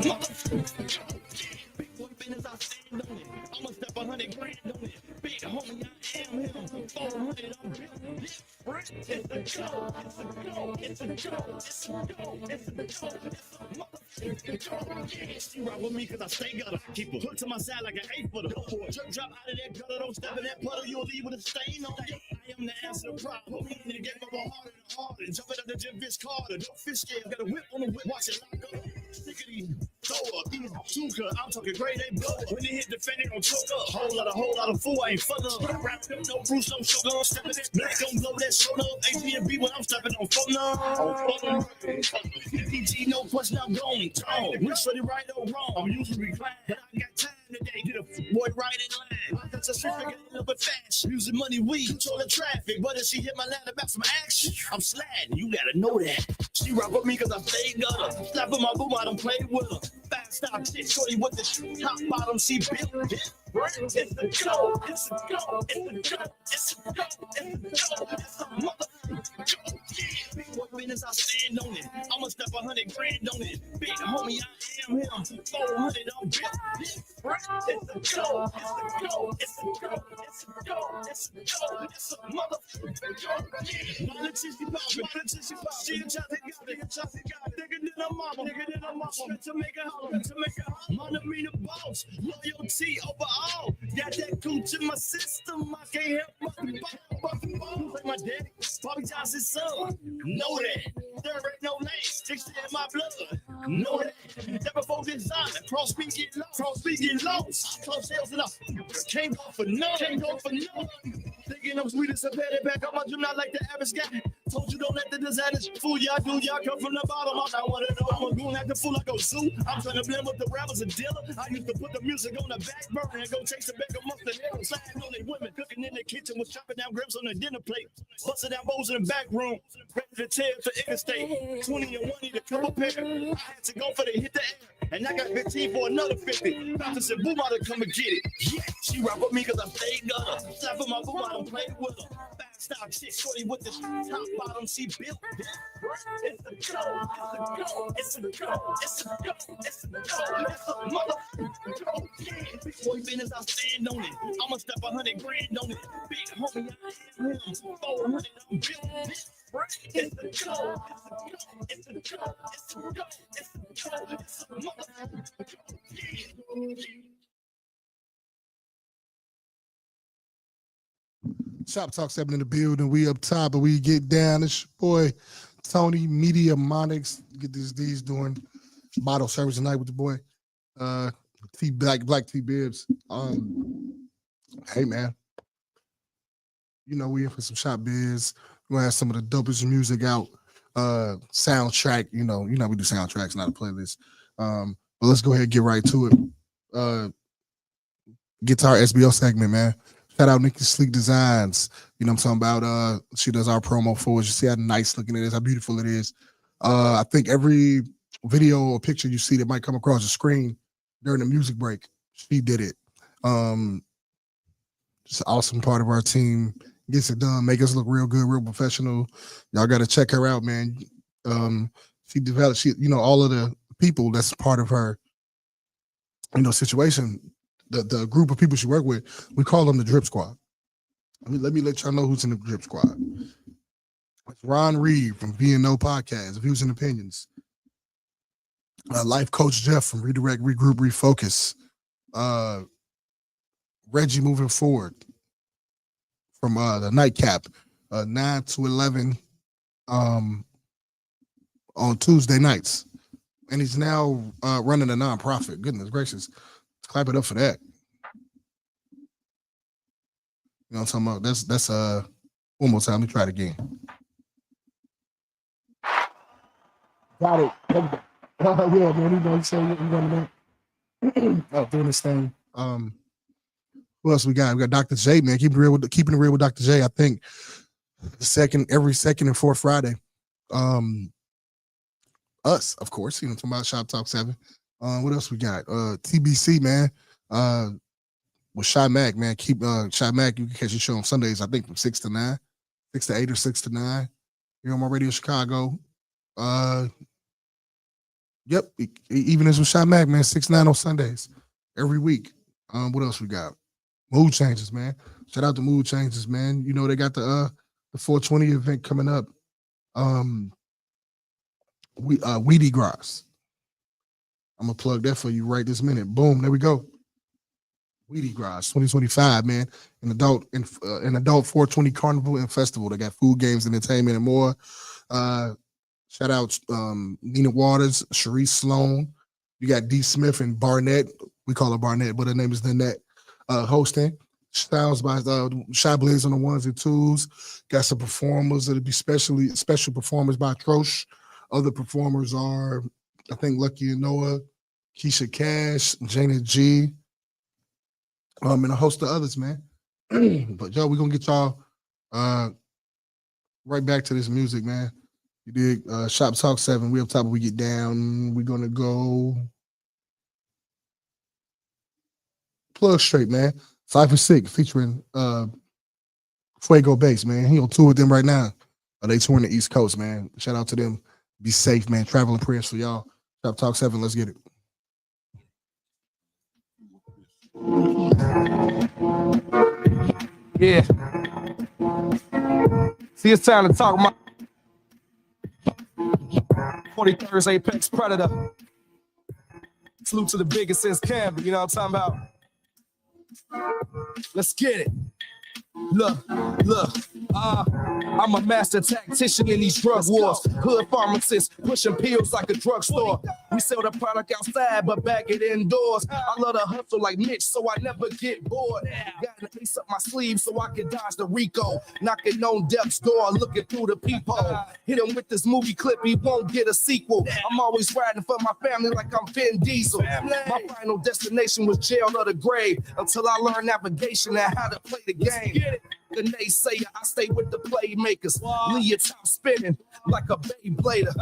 Big boy business, I stand on it. I'ma step 100 grand on it. Big homie, I am him. 400, I'm built. It's a go, it's a go, it's a go, it's a go, it's a go, it's a motherfucking go. Yeah, she ride with me cause I stay gutter. Keep a hook to my side like an 8-footer. Drop out of that gutter, don't step in that puddle, you'll leave with a stain on it. I am the answer to the problem. Put me in the game of a harder and harder. Jump it up the Jim Fish Carter. Don't fish scale, got a whip on the whip, watch it lock up. Sick of these throw up, these two-cut. I'm talking great, they blow up. When they hit the fan, they gon' choke up. Whole lot of fool, I ain't fuck up. Rap up, no Bruce, no sugar, I'm stepping that black, don't blow that soda up. AP&B when I'm stepping on phone up. PG, no question, I'm going. Which for the right or wrong? I'm usually reclined, but I got time today. Get a boy right in line. That's a street figure a little bit fast. Using money, weed, control the traffic. But if she hit my line about some action, I'm sliding. You gotta know that. She rock with me cause I stay gutter. Slapping my boom, I don't play with her. Fast stop, shit, shorty with the top bottom, she built it. It's a go, it's a go, it's a go, it's a go, it's a go, it's a motherfucking go. Big boy business, I stand on it. I'ma step 100 grand on it. Big homie, I am him. 400, I'm built. It's a go, it's a go, it's a go, it's a go, it's a go, it's a motherfucking go. My little tissy pop, she a choppy guy, nigga than a mama, straight to make a holler, Mama me the boss, loyalty overall. Got that gooch in my system, I can't help but like my daddy, Bobby Johnson's son. Know that there ain't no lanes, sticks in my blood. Know that never before design, cross me get lost, close sales and can't go for none. Thinking I'm sweet as a patty back up my gym, not like the average guy. Told you don't let the designers fool y'all, do y'all come from the bottom. I wanna know I'm a goon, act a fool like a zoo. I'm trying to blend with the rappers and dealer. I used to put the music on the back burner and go chase the bag of mustard. They sliding on they women, cooking in the kitchen with chopping down grapes on the dinner plate. Busting down bowls in the back room, ready to tear to interstate. 20 and 1 need a couple pair. I had to go for the hit the air, and I got 15 for another 50. Doctor said, boom, out to come and get it. Yeah, she rock with me cause I stay gutter. Slapping my boom, I don't play with her. Fast stop, shit, shorty with the top bottom, she built it. It's a go, it's a go, it's a go, it's a go, it's a go, it's a motherfucking go. Yeah, big boy business, I stand on it. I'ma step 100 grand on it. Big homie, I am him. 400, I'm built it. It's a go, it's a go, it's a go, it's a go, it's a go, it's a motherfucking go. Yeah. Shop Talk 7 in the building. We up top, but we get down. It's your boy Tony Media MONIX. Get these D's doing bottle service tonight with the boy. T Black T Bibbs. Hey man. You know we in for some shop biz. We're gonna have some of the dopest music out. Soundtrack, you know we do soundtracks, not a playlist. But let's go ahead and get right to it. Guitar SBO segment, man. Shout out Nikki Sleek Designs. You know what I'm talking about? She does our promo for us. You see how nice looking it is, how beautiful it is. I think every video or picture you see that might come across the screen during the music break, she did it. Just an awesome part of our team. Gets it done, make us look real good, real professional. Y'all got to check her out, man. She developed, all of the people that's part of her, situation. The group of people she worked with, we call them the Drip Squad. Let me let y'all know who's in the Drip Squad. It's Ron Reed from VNO Podcast, Views and Opinions. Life Coach Jeff from Redirect, Regroup, Refocus. Reggie Moving Forward from the Nightcap, 9 to 11 on Tuesday nights. And he's now running a nonprofit. Goodness gracious. Clap it up for that. You know what I'm talking about? That's one more time. Let me try it again. Got it. Yeah, man. You know what I'm saying? Doing this thing. Who else we got? We got Dr. J, man. Keeping it real with Dr. J. I think every second and fourth Friday. Us, of course. You know, talking about Shop Talk 7. What else we got? TBC, man. With Shy Mac, man. Keep Shy Mac. You can catch your show on Sundays, I think, from 6 to 9, 6 to 8 or 6 to 9. Here on my Radio Chicago. Yep. Evenings with Shot Mac, man. 6-9 on Sundays every week. What else we got? Mood Changes, man. Shout out to Mood Changes, man. You know they got the 420 event coming up. Weedy Grass. I'm gonna plug that for you right this minute. Boom, there we go. Weedy Grass 2025, man. An adult 420 carnival and festival. They got food, games, entertainment, and more. Shout out Nina Waters, Sharice Sloan. You got D. Smith and Barnett. We call her Barnett, but her name is Nanette. Hosting. Styles by Shy Blaze on the ones and twos. Got some performers that'll be special performers by Trosh. Other performers are, I think, Lucky and Noah, Keisha Cash, Jana G, and a host of others, man. But yo, we're gonna get y'all right back to this music, man. You dig? Shop Talk 7. We up top, we get down. We're gonna go Plug Straight, man. Cypher 6 featuring Fuego Bass, man. He on tour with them right now. They touring the East Coast, man. Shout out to them. Be safe, man. Traveling prayers for y'all. Shop Talk 7. Let's get it. Yeah. See, it's time to talk my 43rd Apex Predator. Salute to the biggest since Campbell, you know what I'm talking about? Let's get it. Look, I'm a master tactician in these drug wars. Hood pharmacist, pushing pills like a drugstore. We sell the product outside, but bag it indoors. I love to hustle like Mitch, so I never get bored. Got an ace up my sleeve so I can dodge the Rico. Knocking on death's door, looking through the peephole. Hit him with this movie clip, he won't get a sequel. I'm always riding for my family like I'm Vin Diesel. My final destination was jail or the grave, until I learned navigation and how to play the game. The naysayer, I stay with the playmakers. Leave your top spinning like a Beyblader.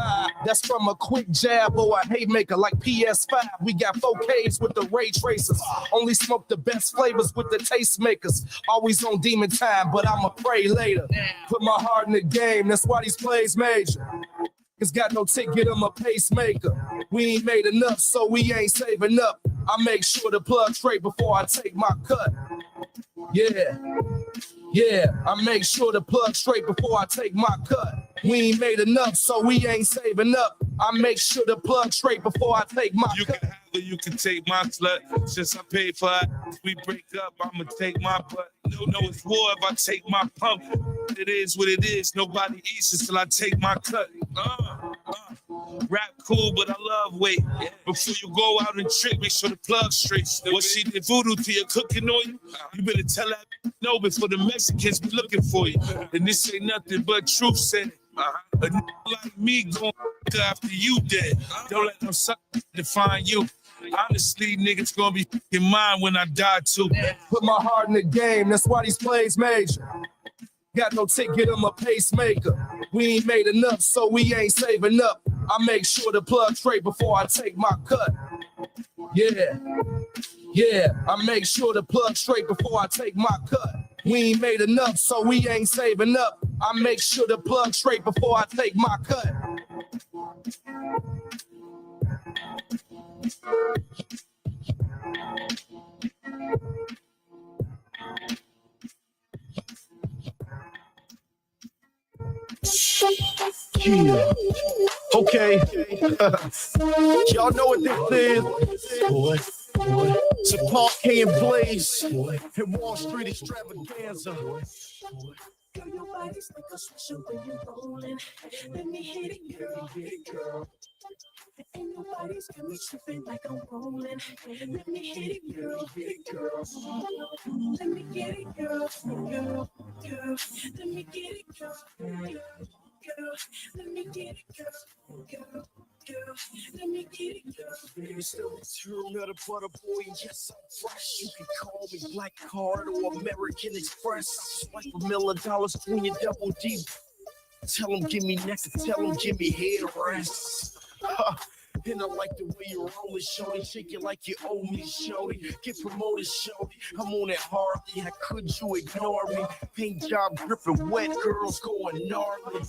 That's from a quick jab or a haymaker like PS5. We got 4Ks with the ray tracers. Only smoke the best flavors with the tastemakers. Always on demon time, but I'ma pray later. Put my heart in the game, that's why these plays major. Cause got no ticket, I'm a pacemaker. We ain't made enough, so we ain't saving up. I make sure to plug straight before I take my cut. Yeah, I make sure to plug straight before I take my cut. We ain't made enough, so we ain't saving up. I make sure to plug straight before I take my cut. You can have it, you can take my slut. Since I paid for it, if we break up, I'ma take my butt. No, it's war if I take my pump. It is what it is. Nobody eats until I take my cut. Rap cool, but I love weight. Before you go out and trick, make sure the plug straight. What she did voodoo to your cooking on you? You better tell that no before the Mexicans be looking for you. And this ain't nothing but truth said. A nigga like me going after you dead. Don't let no sucker define you. Honestly, niggas gonna be f***ing mine when I die too. Put my heart in the game, that's why these plays major. Got no ticket, I'm a pacemaker. We ain't made enough, so we ain't saving up. I make sure to plug straight before I take my cut. Yeah, I make sure to plug straight before I take my cut. We ain't made enough, so we ain't saving up. I make sure to plug straight before I take my cut. Yeah. Okay. Y'all know what this is. Boy. So Paul K and Blaze and Wall Street extravaganza. Girl, your body's like a switcher when you're rolling. Let me hit it, girl. And your body's got me tripping like I'm rolling. Let me hit it, girl. Let me get it, girl. Let me get it, girl. Let me get it, girl. Let me get it, girl. You still return of the butter boy, yes, I'm fresh. You can call me Black Card or American Express. I swipe $1 million when you double deep. Tell them give me next, tell them give me head rest. And I like the way you roll it, shorty. Shake it like you owe me, shorty. Get promoted, shorty. I'm on it hardly. How could you ignore me? Paint job dripping wet, girls going gnarly.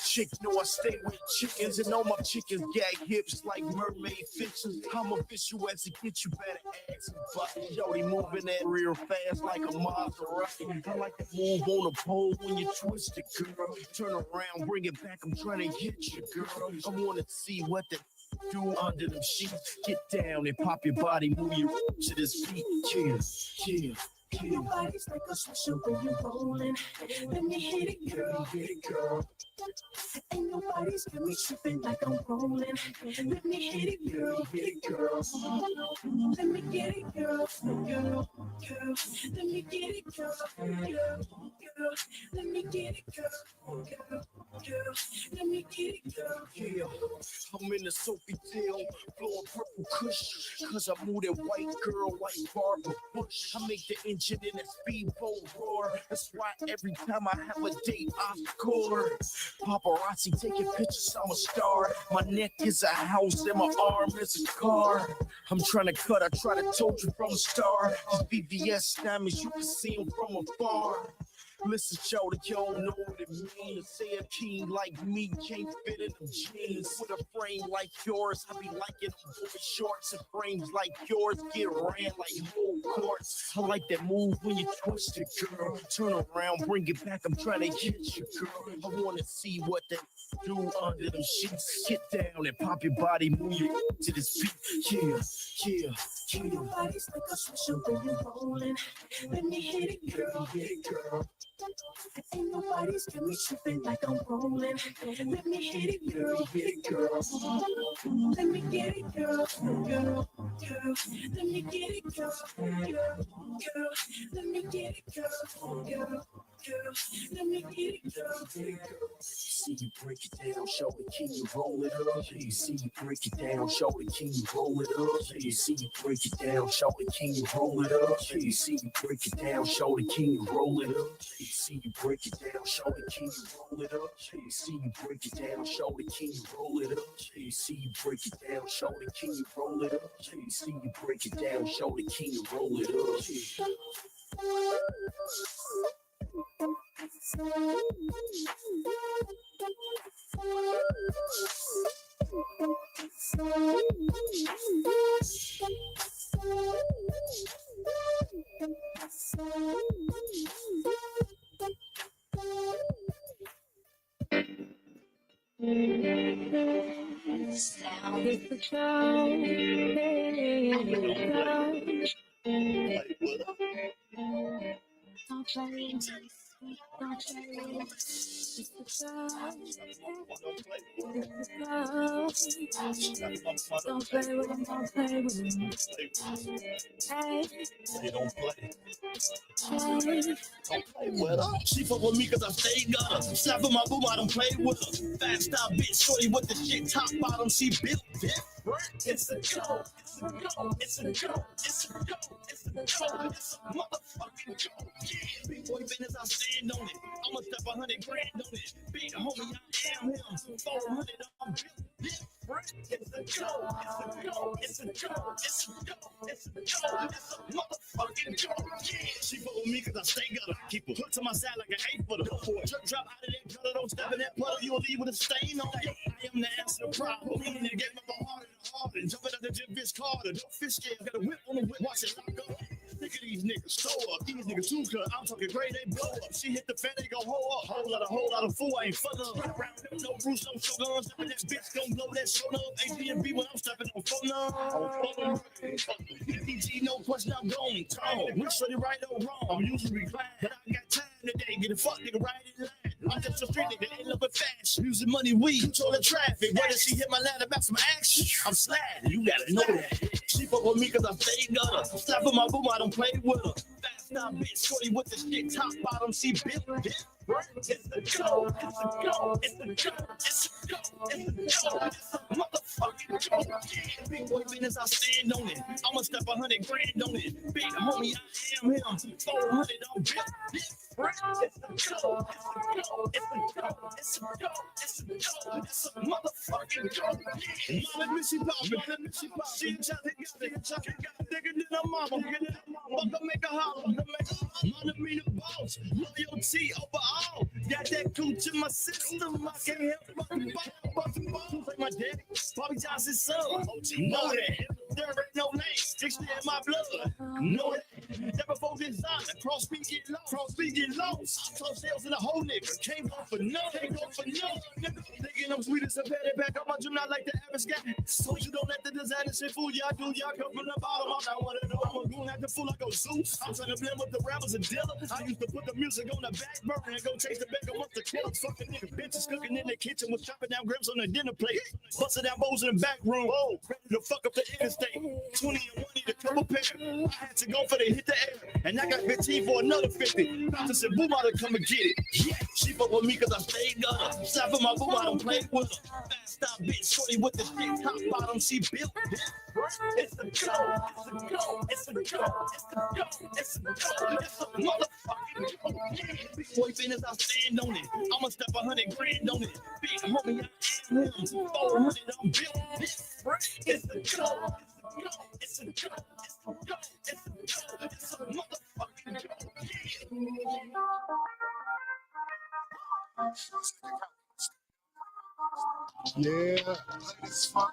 Chick, know I stay with chickens, and all my chickens gag hips like mermaid fishes. I'm official as it gets, you better ask but shorty moving that real fast like a Maserati. I like to move on the pole when you twist it, girl. Turn around, bring it back, I'm trying to hit you, girl. I wanna see what the do under them sheets. Get down and pop your body, move your to this beat. Chill. Your body's like a switcher when you're rolling. Let me hit it, girl. Ain't nobody's got me tripping like I'm rolling. Let me hit it, girl. Let me get it, girl. Let me get it, girl. Let me get it, girl. Let me get it, girl. Yeah, I'm in the soapy tail, blowing purple kush, cause I move that white girl like Barbara Bush. I make the engine in that speedboat roar. That's why every time I have a date, I score. Paparazzi taking pictures, I'm a star. My neck is a house and my arm is a car. I'm trying to cut, I try to told you from the start. These BBS diamonds, you can see them from afar. Listen, shorty, you don't know what it means to say a king like me can't fit in them jeans. With a frame like yours, I be liking them boy shorts, and frames like yours get ran like whole courts. I like that move when you twist it, girl. Turn around, bring it back, I'm trying to hit you, girl. I wanna see what that do under them sheets. Get down and pop your body, move you to this beat. Yeah. Your body's like a switcher when you're rolling. Let me hit it, girl. Ain't nobody's got me tripping like I'm rolling. Let me hit it, girl. Let me get it, girl. Let me get it, girl. Let me get it, girl. Let me get it, girl. See you break it down, show the king, you roll it up. You see you break it down, show the king, you roll it up. You see you break it down, show the king, you roll it up. You see you break it down, show the king, you roll it up. You see you break it down, show the king, you roll it up. You see you break it down, show the king, you roll it up. You see you break it down, show the king, you roll it up. You see you break it down, show the king, you roll it up. Sound is the sound. Don't play. It's the sound. Don't play with him. Don't play with him. Hey. They don't play. Hey. Don't play with her. She fuck with me cause I stay gutter. Slap on my boom, I don't play with her. Fast style bitch, shorty with the shit top bottom. She built different. It's a go. It's a go. It's a go. It's a go. It's a go. It's a motherfucking go. Yeah, big boy business, I stand on it. I'ma step 100 grand on it. Big homie, I am him. 400, I'm built different. It's a go. It's a go. It's a go. It's a go. It's a go. It's a motherfucking go. Yeah, she fuck with me cause I stay gutter. Keep a hook to my side like an 8-footer. Drop out of that gutter, don't step in that puddle. You'll leave with a stain on it. I am the answer to the problem. And they gave me my heart and heart. And jumping out the gym, bitch Carter. Don't fish scale, got a whip on the whip. Watch it lock up. Look at these niggas, throw up. These niggas too cut. I'm talking great, they blow up. She hit the fan, they go hold up. Whole lot of fool, I ain't fucking up. Round him, no Bruce, no Shogun. Stepping that bitch, gon' blow that show up. AD&B when I'm stepping on phone. PG, no question, I'm going. Tone. Which shorty right or wrong? I'm usually glad that I got time today. Get a fuck nigga right in line. I'm just a street nigga, ain't looking fast. Using money, weed, control the traffic. Whether she hit my line about some action, I'm sliding. You gotta know that. She fuck with me cause I stay gutter. Slap on my boom, I don't play with her. Fast style bitch, shorty with the shit top bottom, she built it. It's a go, it's a go, it's a go, it's a go, it's a go, it's a motherfucking go. Yeah, big boy business, I stand on it. I'ma step 100 grand on it. Big homie, I am him. 400, I'm built different. It's a go, it's a go, it's a go, it's a go, it's a go, it's a motherfucking go. Yeah, mama, Missy Pop, Missy Pop, she ain't got it, nigga, than a mama, fuck make a holler, mama, me the boss, loyalty overall. Got that gooch in my system, I can't help but busting balls like my daddy, Bobby Johnson's son. Know that there ain't no name, it's in my blood. Know that never for designer, cross me get lost. Told sales in a whole nigga, can't go for none, nigga. Thinking I'm sweet as a patty back up, I do not like the average guy. So you don't let the designer shit fool y'all do, y'all come from the bottom. I'm not one of them, I'm a goon, act the fool like a Zeus. I'm trying to blend with the rappers and dealer. I used to put the music on the back burner and go chase the back amongst the killers. Fucking nigga bitches cooking in the kitchen with chopping down grapes on the dinner plate. Busting down bowls in the back room, ready to fuck up the interstate. 20 and 1 need a couple pair. I had to go for the hit the air, and I got 15 for another 50. Doctor said, boom, out to come and get it. Yeah, she fuck with me cause I stayed gutter. Stop for my boom, I don't play with her. Fast stop bitch, shorty with the shit top bottom, she built it. It's a go, it's a go, it's a go, it's a go, it's a go, it's a motherfucking go. Yeah, big boy business, I stand on it. I'ma step 100 grand on it. Big homie, I am him. 400, I'm built different. It's a go, it's a go, it's a go, it's a go, it's a motherfucking go. Yeah, it's fun.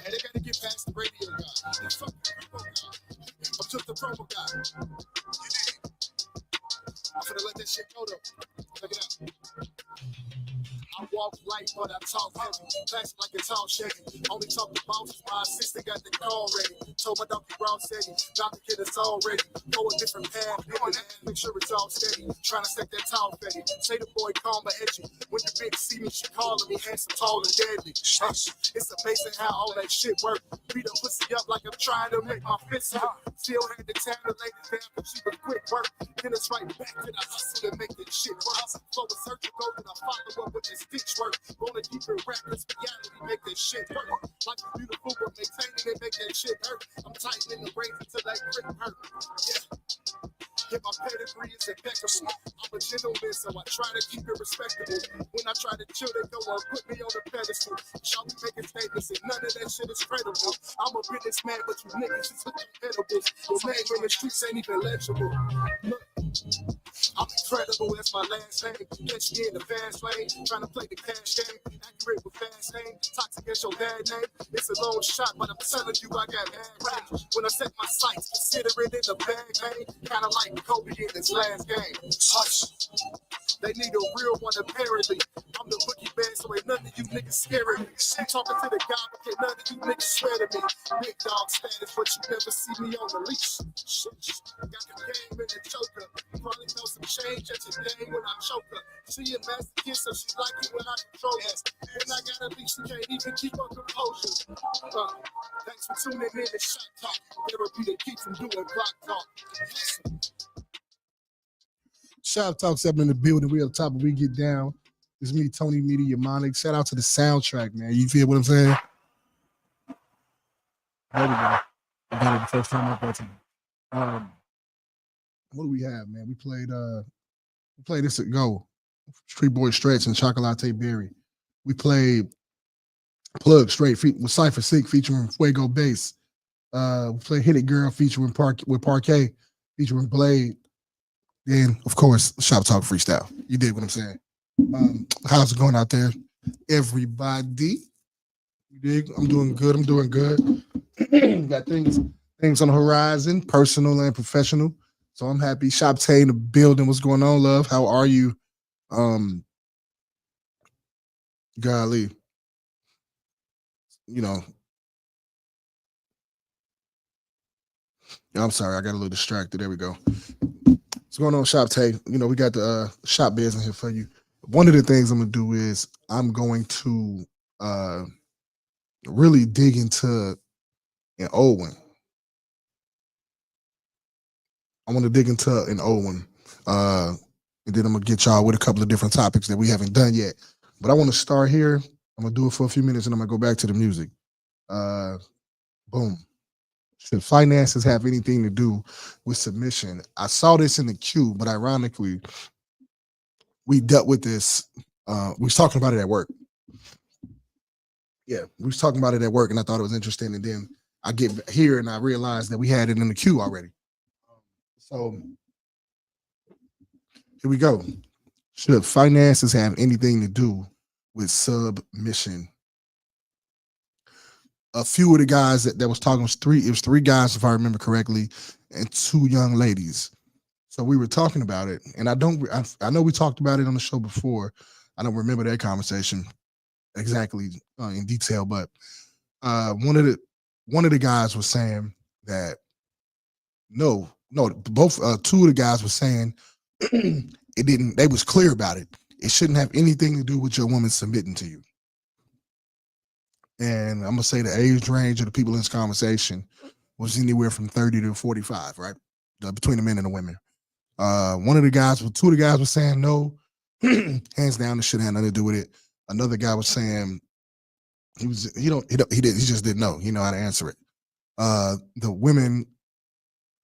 Hey, they gotta get past the radio guy. That's fucking promo guy. I'm just a promo guy. I'm gonna let that shit go though. Check it out. I walk light, but I talk heavy. Class like it's all shaking. Only talk to bosses, my assistant got the call ready. Told my doctor Brown steady. Doctor kid it's all ready. Go a different path, make sure it's all steady. Trying to stack that tall fatty. Say the boy calm but edgy. When the bitch see me, she calling me handsome, tall, and deadly. Hush. It's amazing how all that shit work. Beat a pussy up like I'm trying to make my fist hurt. Still had the time to lay it down, but she was quick work. Then it's right back to the hustle and make this shit work. Flow is surgical, and I follow up with this stitch work. Gonna keep it rap, this reality, make that shit work. Like a beautiful, but maintaining it, make that shit hurt. I'm tightening the reins until that grip hurt. Yeah. Yeah, my pedigree is impeccable. I'm a gentleman, so I try to keep it respectable. When I try to chill, they go and put me on the pedestal. Shall we making statements and none of that shit is credible. I'm a businessman, but you niggas is with edibles. Your name in the streets ain't even legible. Look, I'm incredible, that's my last name. Catch me in the fast lane, trying to play the cash game. Accurate with fast name, toxic as your bad name. It's a long shot, but I'm telling you I got bad range. When I set my sights, consider it in the bag, man. Kinda like Kobe in his last game. Hush. They need a real one apparently. I'm the bookie man, so ain't none of you niggas scaring me. I'm talking to the guy, but can't none of you niggas swear to me. Big dog status, but you never see me on the leash. Shit. Got the game in the choker. Probably know some change at your game when I choke her. She a master kiss, so she like it when I control her. When I got a leash, she can't even keep her composure. Thanks for tuning in to Shot Talk. Therapy to keep from doing block talk. Listen. Shoptalk 7 in the building. We up top, but we get down. It's me, Tony Media MONIX. Shout out to the soundtrack, man. You feel what I'm saying? There we go. I got it the first time I got it. What do we have, man? We played this at Go. Street Boy Stretch and Chocolate Berry. We played Plug Straight with Cypher Sick featuring Fuego Bass. We played Hit It Girl featuring Parquet featuring Blade. Then, of course, Shop Talk Freestyle. You did what I'm saying. How's it going out there, everybody? You dig? I'm doing good. Got things on the horizon, personal and professional. So I'm happy. Shop Tay in the building. What's going on, love? How are you? Golly. You know. I'm sorry, I got a little distracted. There we go. What's going on, Shop Tay? You know, we got the shop biz in here for you. One of the things I'm gonna do is I'm going to really dig into an old one. I want to dig into an old one. And then I'm gonna get y'all with a couple of different topics that we haven't done yet. But I want to start here. I'm gonna do it for a few minutes and I'm gonna go back to the music. Boom. Should finances have anything to do with submission? I saw this in the queue, but ironically, we dealt with this. We was talking about it at work. Yeah, we was talking about it at work, and I thought it was interesting. And then I get here and I realized that we had it in the queue already. So here we go. Should finances have anything to do with submission? A few of the guys that was talking was three. It was three guys, if I remember correctly, and two young ladies. So we were talking about it, and I know we talked about it on the show before. I don't remember that conversation exactly in detail, but one of the guys was saying that both two of the guys were saying it didn't. They was clear about it. It shouldn't have anything to do with your woman submitting to you. And I'm gonna say the age range of the people in this conversation was anywhere from 30 to 45, right? Between the men and the women. Two of the guys were saying no, hands down, it shouldn't have nothing to do with it. Another guy was saying he just didn't know. He know how to answer it. The women,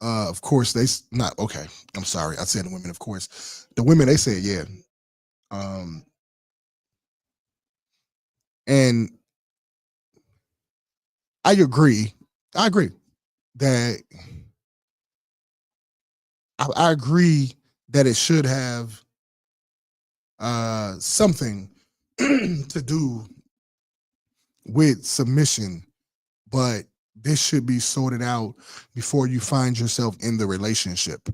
of course, I'm sorry, I said the women, of course. The women, they said yeah. And I agree that I agree that it should have something to do with submission, but this should be sorted out before you find yourself in the relationship,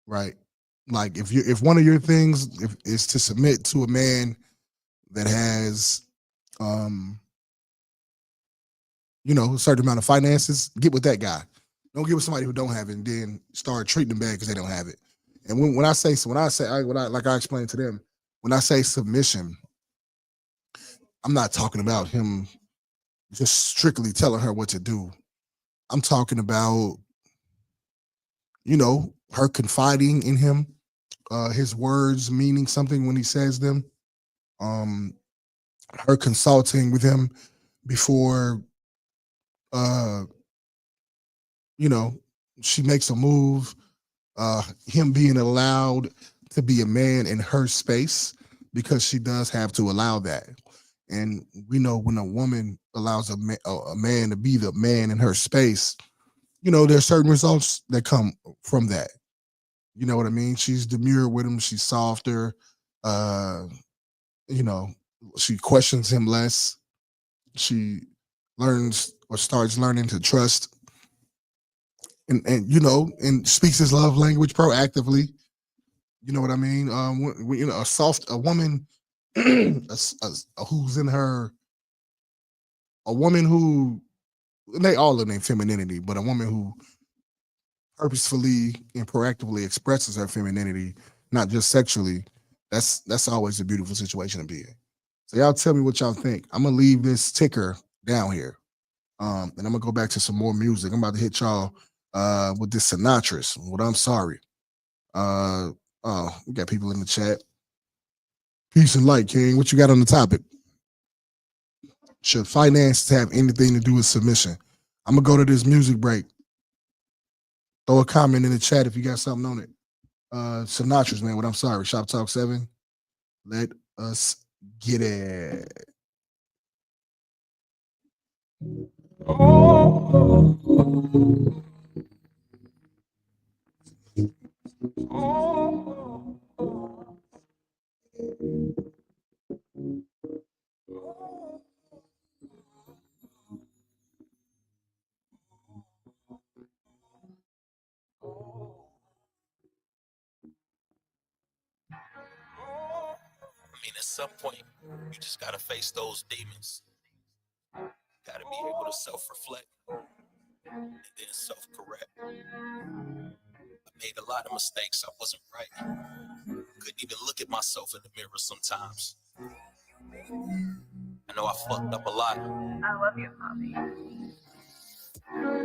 right? Like if one of your things is to submit to a man that has a certain amount of finances, get with that guy. Don't get with somebody who don't have it and then start treating them bad because they don't have it. And when I explained to them, when I say submission, I'm not talking about him just strictly telling her what to do. I'm talking about, her confiding in him, his words meaning something when he says them, her consulting with him before, she makes a move, him being allowed to be a man in her space because she does have to allow that. And we know when a woman allows a man to be the man in her space, there's certain results that come from that. You know what I mean? She's demure with him. She's softer. She questions him less. She learns or starts learning to trust and speaks his love language proactively. You know what I mean? A woman who's in her, a woman who, they all in their femininity, but a woman who purposefully and proactively expresses her femininity, not just sexually, that's always a beautiful situation to be in. So y'all tell me what y'all think. I'm gonna leave this ticker down here. And I'm gonna go back to some more music. I'm about to hit y'all with this Sinatra's. What I'm sorry. We got people in the chat. Peace and light, King. What you got on the topic? Should finances have anything to do with submission? I'm gonna go to this music break. Throw a comment in the chat if you got something on it. Sinatra's, man. What I'm sorry. Shoptalk 7. Let us get it. At some point, you just gotta face those demons. Gotta be able to self-reflect and then self-correct. I made a lot of mistakes. I wasn't right. Couldn't even look at myself in the mirror sometimes. I know I fucked up a lot. I love you, Poppy.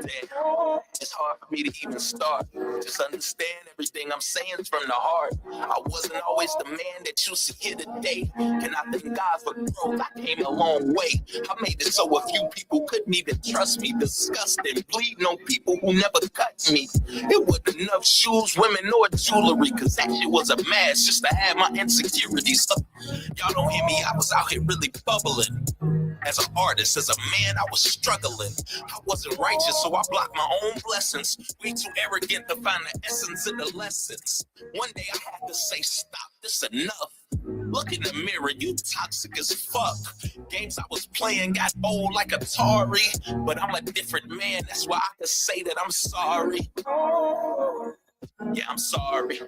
Damn, it's hard for me to even start. Just understand everything I'm saying from the heart. I wasn't always the man that you see here today. And I thank God for growth. I came a long way. I made it so a few people couldn't even trust me. Disgusting, bleeding on people who never cut me. It wasn't enough shoes, women, or jewelry, cause that shit was a mask just to have my insecurities. Y'all don't hear me, I was out here really bubbling. As an artist, as a man, I was struggling. I wasn't righteous, so I blocked my own blessings. Way too arrogant to find the essence of the lessons. One day I had to say, stop, this enough. Look in the mirror, you toxic as fuck. Games I was playing got old like Atari. But I'm a different man, that's why I can say that I'm sorry. Yeah, I'm sorry.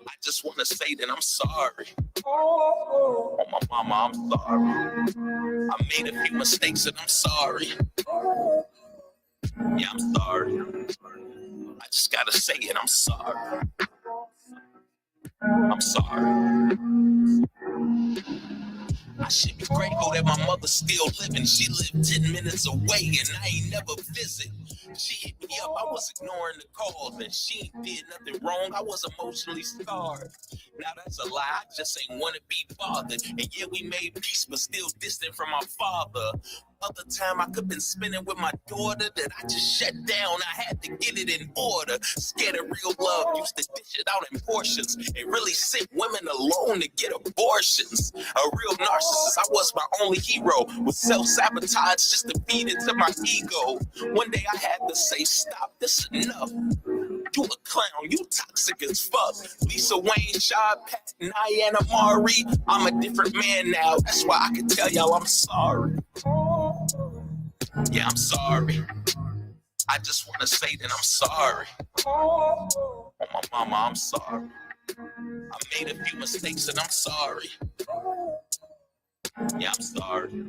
I just want to say that I'm sorry. Oh, my mama, I'm sorry. I made a few mistakes and I'm sorry. Yeah, I'm sorry. I just gotta say it, I'm sorry. I'm sorry. I should be grateful that my mother's still living. She lived 10 minutes away and I ain't never visit. She hit me up, I was ignoring the calls, and she ain't did nothing wrong. I was emotionally scarred. Now that's a lie, I just ain't wanna be bothered. And yeah, we made peace, but still distant from my father. Other time I could been spending with my daughter that I just shut down. I had to get it in order. Scared of real love, used to dish it out in portions and really sent women alone to get abortions. A real narcissist, I was my only hero. With self-sabotage just to feed into my ego. One day I had to say, stop, this enough. You a clown, you toxic as fuck. Lisa Wayne, Shaw, Pat, Diana Mari. I'm a different man now. That's why I can tell y'all I'm sorry. Yeah, I'm sorry. I just want to say that I'm sorry. Oh, my mama, I'm sorry. I made a few mistakes and I'm sorry. Yeah, I'm sorry.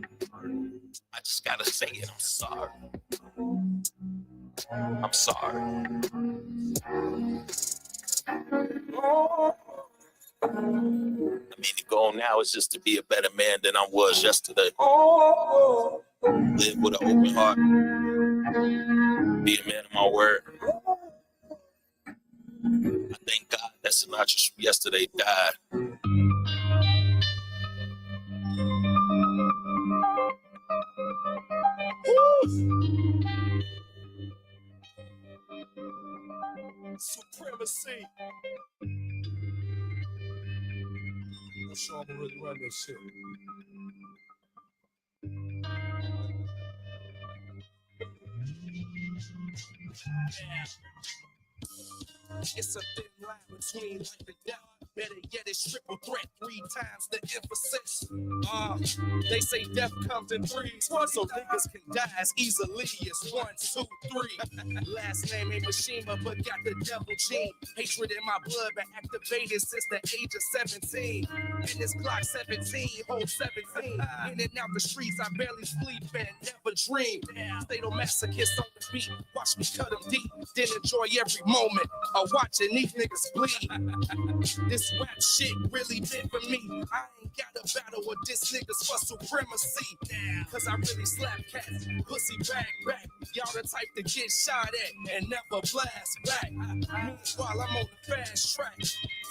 I just gotta say it, I'm sorry. I'm sorry. I mean, the goal now is just to be a better man than I was yesterday. Live with an open heart. Be a man of my word. I thank God that Sinatra from yesterday died. Supremacy. I'm sure I'm gonna really run this shit. It's a thin line between life and death. Better yet, it's triple threat, 3 times the emphasis. They say death comes in threes, so niggas can die as easily as 1, 2, 3. Last name ain't Mishima, but got the devil gene. Hatred in my blood been activated since the age of 17. And this Glock 17 holds 17. In and out the streets, I barely sleep and never dream. Sadomasochist on the beat, watch me cut them deep. Then enjoy every moment of watching these niggas bleed. This rap shit really meant for me. I ain't got a battle with this niggas for supremacy. Cause I really slap cats, pussy back. Y'all the type to get shot at and never blast back. Meanwhile, I'm on the fast track.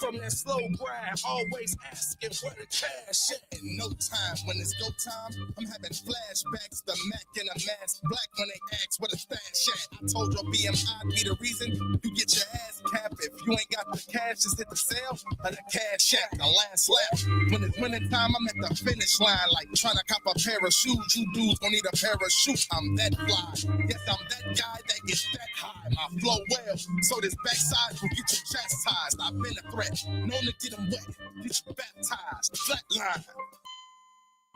From that slow grind, always asking where the cash at. In no time, when it's go time, I'm having flashbacks. The Mac in a mask, black when they ask where the stash at. I told your BMI be the reason you get your ass capped. If you ain't got the cash, just hit the sale or the cash app, the last lap. When it's winning time, I'm at the finish line, like trying to cop a pair of shoes. You dudes gon' need a pair of shoes. I'm that fly. Yes, I'm that guy that gets that high. My flow well, so this backside will get you chastised. I've been a threat, known to get them wet, get you baptized, flatline.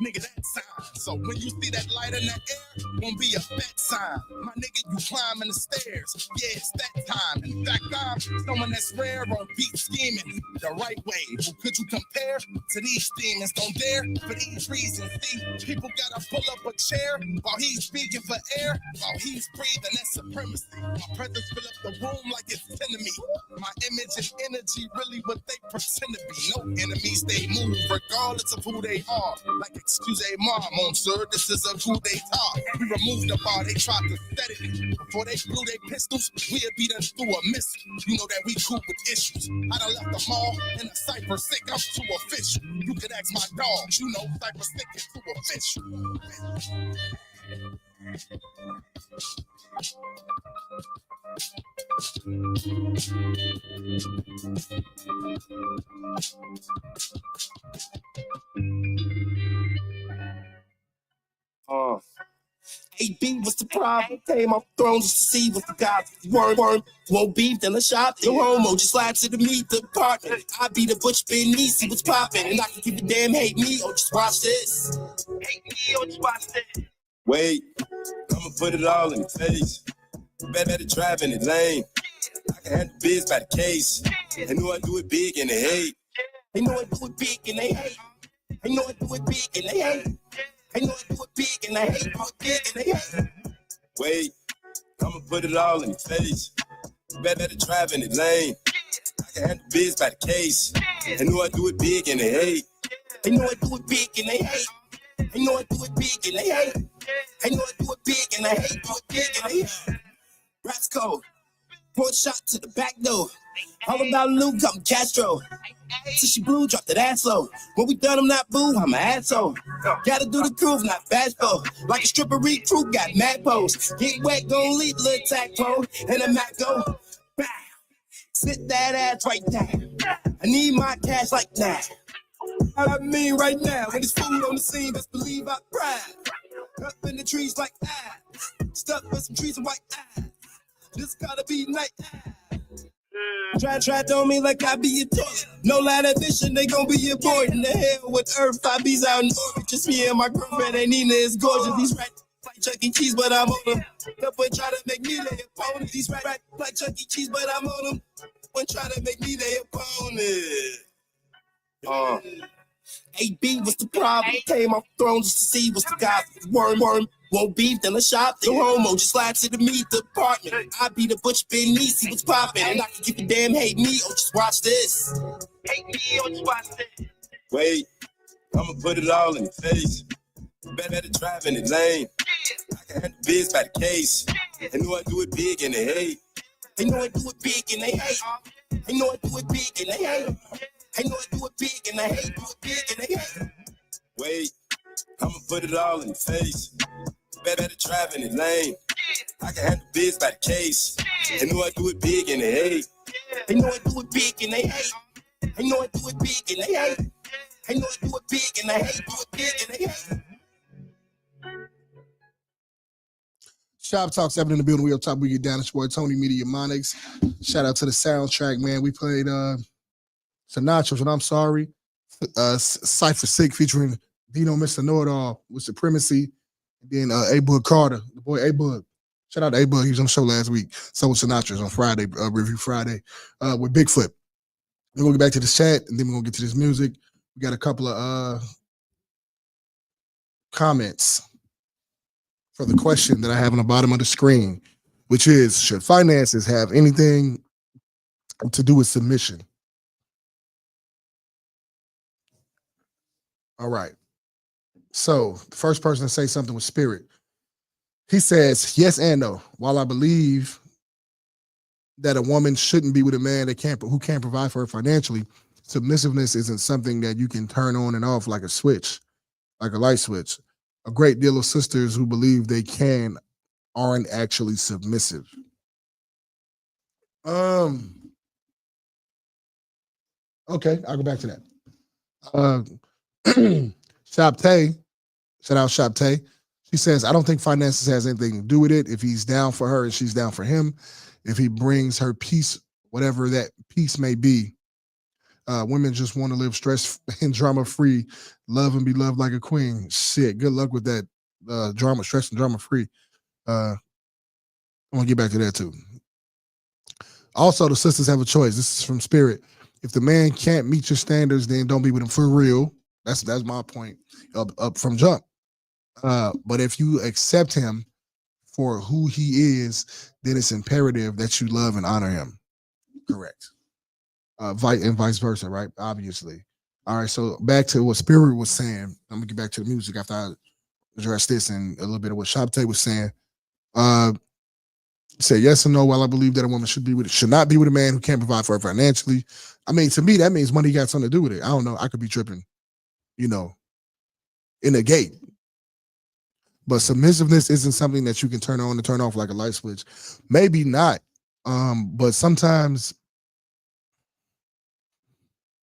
Nigga, that sign. So when you see that light in the air, won't be a bet sign. My nigga, you climbing the stairs. Yeah, it's that time. In fact, I'm someone that's rare on beat scheming the right way. Who could you compare to these demons? Don't dare for these reasons. See, people gotta pull up a chair while he's speaking for air. While he's breathing, that's supremacy. My presence fill up the room like it's 10 to me. My image and energy really what they pretend to be. No enemies, they move regardless of who they are. Like Excuse a mom, sir. This is a coup d'etat. We removed the bar, they tried to set it. Before they blew their pistols, we'd beat them through a missile. You know that we cool with issues. I done left the mall in a cypher sick, I'm too official. You could ask my dogs, you know cypher sick is too official. AB was the problem. Came off thrones just to see what the guys worm. Won't beef, then a shop. The homo just slide to the meat department. I be the butch, Ben me, see what's poppin'. And I can give a damn hate me or just watch this. Hate me or just watch this. Wait, I'ma put it all in the face. Better drive in the lane. I can handle biz by the case. They know I do it big and they hate. They know I do it big and they hate. They know I do it big and they hate. They know I do it big and they hate. Do it big and they hate. Wait, I'ma put it all in the face. Better drive in the lane. I can handle biz by the case. They know I do it big and they hate. They know I do it big and they hate. They know I do it big and they hate. They know I do it big and they hate. Do it big and they hate. Rats cold. Point shot to the back door. All about Luke, I'm Castro. Till she blew, dropped that ass low. When we done, I'm not boo, I'm an asshole. Gotta do the groove, not bashful. Like a stripper recruit, got mad pose. Get wet, gon' lead, little tack pole. And a Mac go, bow. Sit that ass right down. I need my cash like that. I mean right now, when it's food on the scene, best believe I pride. Up in the trees like stuck with some trees and white This gotta be night. Try on me like I be a toy. No line of vision, they gon' be important. The hell with Earth, I be's out in orbit. Just me and my girlfriend, and Nina is gorgeous. These rats like Chuck E. Cheese, but I'm on them. No boy try to make me their opponent. These rats like Chuck E. Cheese, but I'm on them. One try to make me their opponent. AB was the problem. Came off thrones just to see what's the guy. Worm. Won't beef, then a shop. The homo just slide to the meat department. I be the butch, Ben me, see what's poppin'. And I can keep a damn hate me or just watch this. Hate me or just watch this. Wait, I'ma put it all in the face. Better drive in the lane. I can handle biz by the case. They know I do it big and they hate. They know I do it big and they hate. They know I do it big and they hate. They know I do it big and they hate. Do it big and they hate. Wait, I'ma put it all in the face. Better drive in the lane. I can handle biz by the case. They know I do it big and they hate. They know I do it big and they hate. They know I do it big and they hate. They know I do it big and they hate. Do it big and they hate. Shoptalk 7 in the building. We up top. We get down. It's your boy Tony Media MONIX. Shout out to the soundtrack, man. We played Sinatra's, and I'm sorry. Cypher Sick featuring Dino Mr. Know-It-All with Supremacy. And then A-Book Carter, the boy A-Book. Shout out to A-Book. He was on the show last week. So was Sinatra's on Friday, Review Friday, with Big Flip. We're going to get back to the chat, and then we're going to get to this music. We got a couple of comments for the question that I have on the bottom of the screen, which is, should finances have anything to do with submission? All right. So the first person to say something was Spirit. He says, yes and no. While I believe that a woman shouldn't be with a man who can't provide for her financially, submissiveness isn't something that you can turn on and off like a switch, like a light switch. A great deal of sisters who believe they can aren't actually submissive. Okay, I'll go back to that. Shoptalk. Shout out Shoptalk. She says, I don't think finances has anything to do with it. If he's down for her and she's down for him, if he brings her peace, whatever that peace may be, women just want to live stress and drama free, love and be loved like a queen. Shit, good luck with that drama, stress and drama free. I'm gonna get back to that too. Also, the sisters have a choice. This is from Spirit. If the man can't meet your standards, then don't be with him for real. That's my point up from jump. But if you accept him for who he is, then it's imperative that you love and honor him. Correct. And vice versa, right? Obviously. All right, so back to what Spirit was saying. I'm gonna get back to the music after I address this and a little bit of what Shoptalk was saying. Say yes or no. While I believe that a woman should not be with a man who can't provide for her financially. I mean, to me, that means money got something to do with it. I don't know. I could be tripping, in a gate. But submissiveness isn't something that you can turn on and turn off like a light switch. Maybe not. But sometimes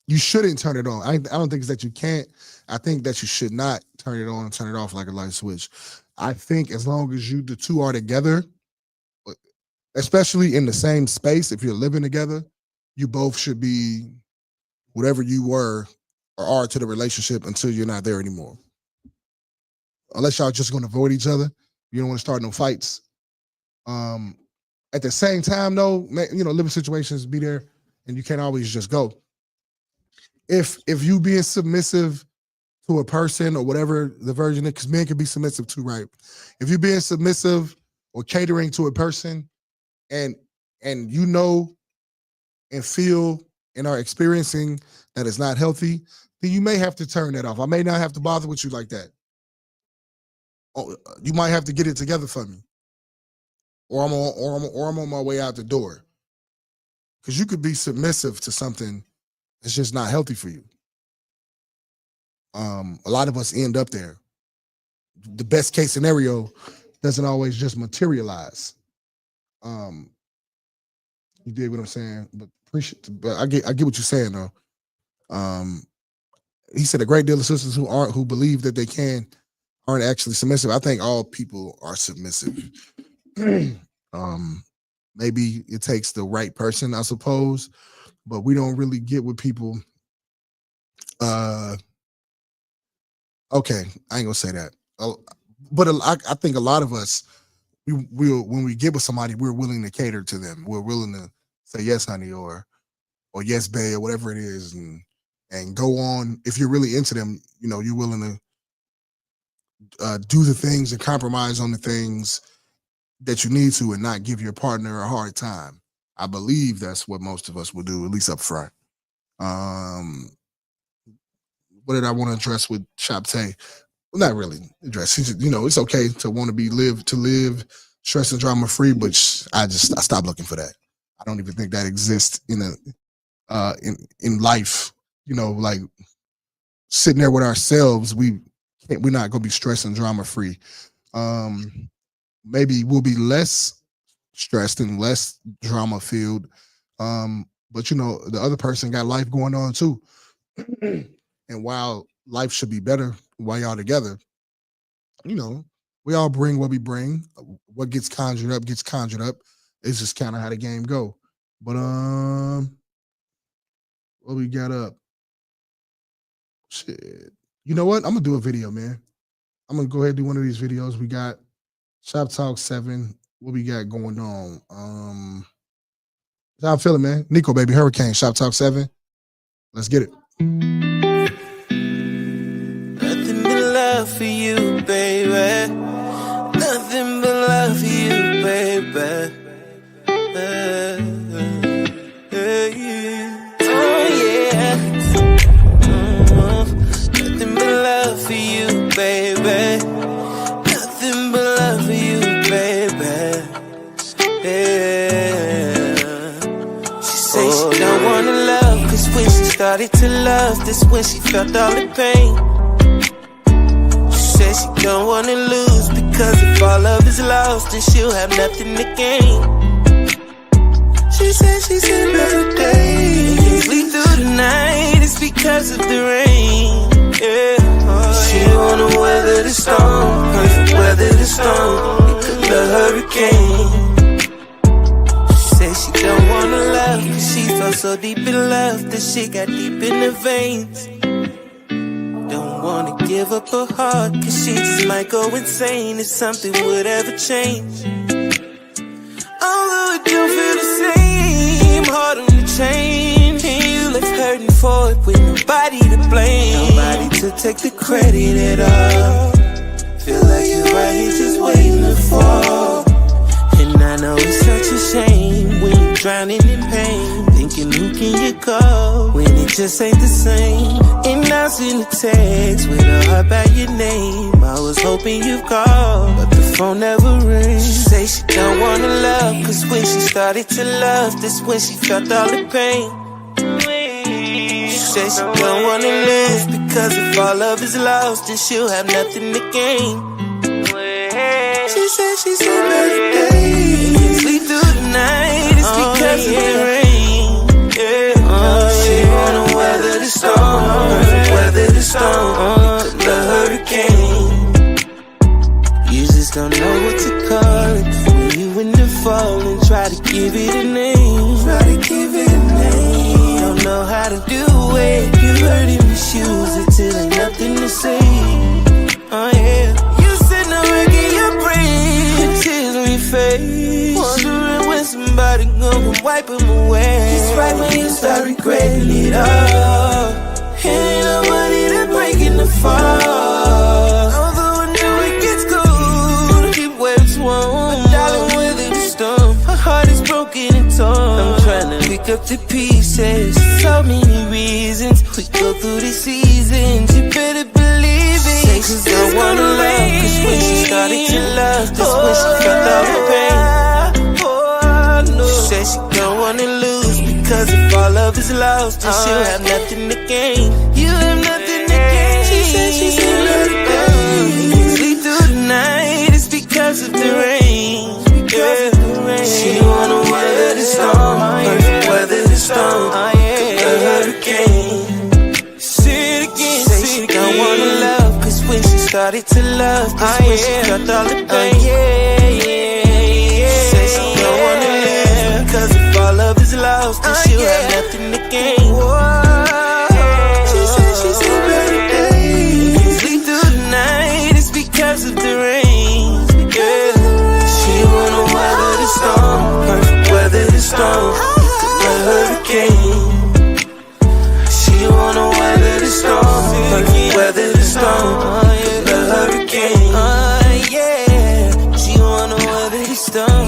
you shouldn't turn it on. I don't think it's that you can't. I think that you should not turn it on and turn it off like a light switch. I think as long as the two are together, especially in the same space, if you're living together, you both should be whatever you were or are to the relationship until you're not there anymore. Unless y'all just going to avoid each other. You don't want to start no fights. At the same time, though, living situations be there, and you can't always just go. If you being submissive to a person or whatever the version is, because men can be submissive too, right? If you're being submissive or catering to a person, and and feel and are experiencing that it's not healthy, then you may have to turn that off. I may not have to bother with you like that. Oh, you might have to get it together for me, or I'm on my way out the door. Because you could be submissive to something that's just not healthy for you. A lot of us end up there. The best case scenario doesn't always just materialize. You dig what I'm saying? But I get what you're saying though. He said a great deal of sisters who believe that they aren't actually submissive. I think all people are submissive. Maybe it takes the right person, I suppose, but we don't really get with people. Okay, I ain't gonna say that. But I think a lot of us, when we get with somebody, we're willing to cater to them. We're willing to say yes, honey, or yes, babe, or whatever it is, and go on. If you're really into them, you're willing to do the things and compromise on the things that you need to, and not give your partner a hard time. I believe that's what most of us will do, at least up front. What did I want to address with Shoptalk? Well, not really address. It's okay to want to live stress and drama free, but I stopped looking for that. I don't even think that exists in life. Like sitting there with ourselves, we're not gonna be stress and drama free. Maybe we'll be less stressed and less drama filled. But the other person got life going on too. And while life should be better while y'all together, we all bring what we bring. What gets conjured up gets conjured up. It's just kind of how the game go. But what we got up? Shit. You know what? I'm gonna do a video, man. I'm gonna go ahead and do one of these videos. We got Shoptalk 7. What we got going on? How I'm feeling, man. Nico, baby, Hurricane, Shoptalk 7. Let's get it. Nothing but love for you, baby. Nothing but love for you, baby. Oh yeah. Nothing but love for you, baby. Nothing but love for you, baby. Yeah. She say she don't wanna love, cause when she started to love, that's when she felt all the pain. She said she don't wanna lose, because if all love is lost, then she'll have nothing to gain. She said she's in better days. Can't sleep through the night, it's because of the rain. Yeah, oh, she wanna weather the storm, perfect weather the storm, the hurricane. She said she don't wanna love, cause she felt so deep in love, that shit got deep in her veins. Don't wanna give up her heart, cause she just might go insane if something would ever change. Although it don't feel the same, hard on the change, and you left hurting for it with nobody to blame, nobody to take the credit at all. Feel like you're right here just waiting to fall. And I know it's such a shame when you're drowning in pain, thinking who can you call when it just ain't the same? And I send a text with a heart by your name. I was hoping you'd call, but the phone never rings. She say she don't wanna love, cause when she started to love, that's when she felt all the pain. She say she don't wanna lose, because if all love is lost, then she'll have nothing to gain. She said she's so better days. Sleep through the night, it's because of the rain. She wanna weather the storm, weather the storm, the hurricane. You just don't know what to call it when you in the fall and try to give it a name. Try to give it a name. Don't know how to do it. You heard him misuse it till ain't nothing to say. Oh yeah. You sitting there making your breathe, tears on your face, wondering when somebody gonna wipe them away. It's right when you start regretting it all. Ain't nobody to break in the fall. Although I know it gets cold, keep where it's warm. But darling, weather the storm. Her heart is broken and torn. I'm trying to pick up the pieces. So many reasons we go through the seasons. You better believe it. Say she don't wanna love, cause when she started to love, that's when she felt all the pain. She said she don't wanna lose, because if all love is lost, then she'll have nothing to gain. You have nothing to gain. She said she's in love today. Sleep through the night, it's because of the rain. She wanna weather the storm, weather the storm, the hurricane. Say it again, say she don't wanna love, cause when she started to love, that's when she felt all the pain. She said she don't wanna live, cause if all love is lost, then she'll have nothing to gain. She said she's in better days. Sleep through the night, it's because of the rain. She wanna weather the storm, weather the storm, the hurricane. She wanna weather the storm, weather the storm, the hurricane. She wanna weather the storm,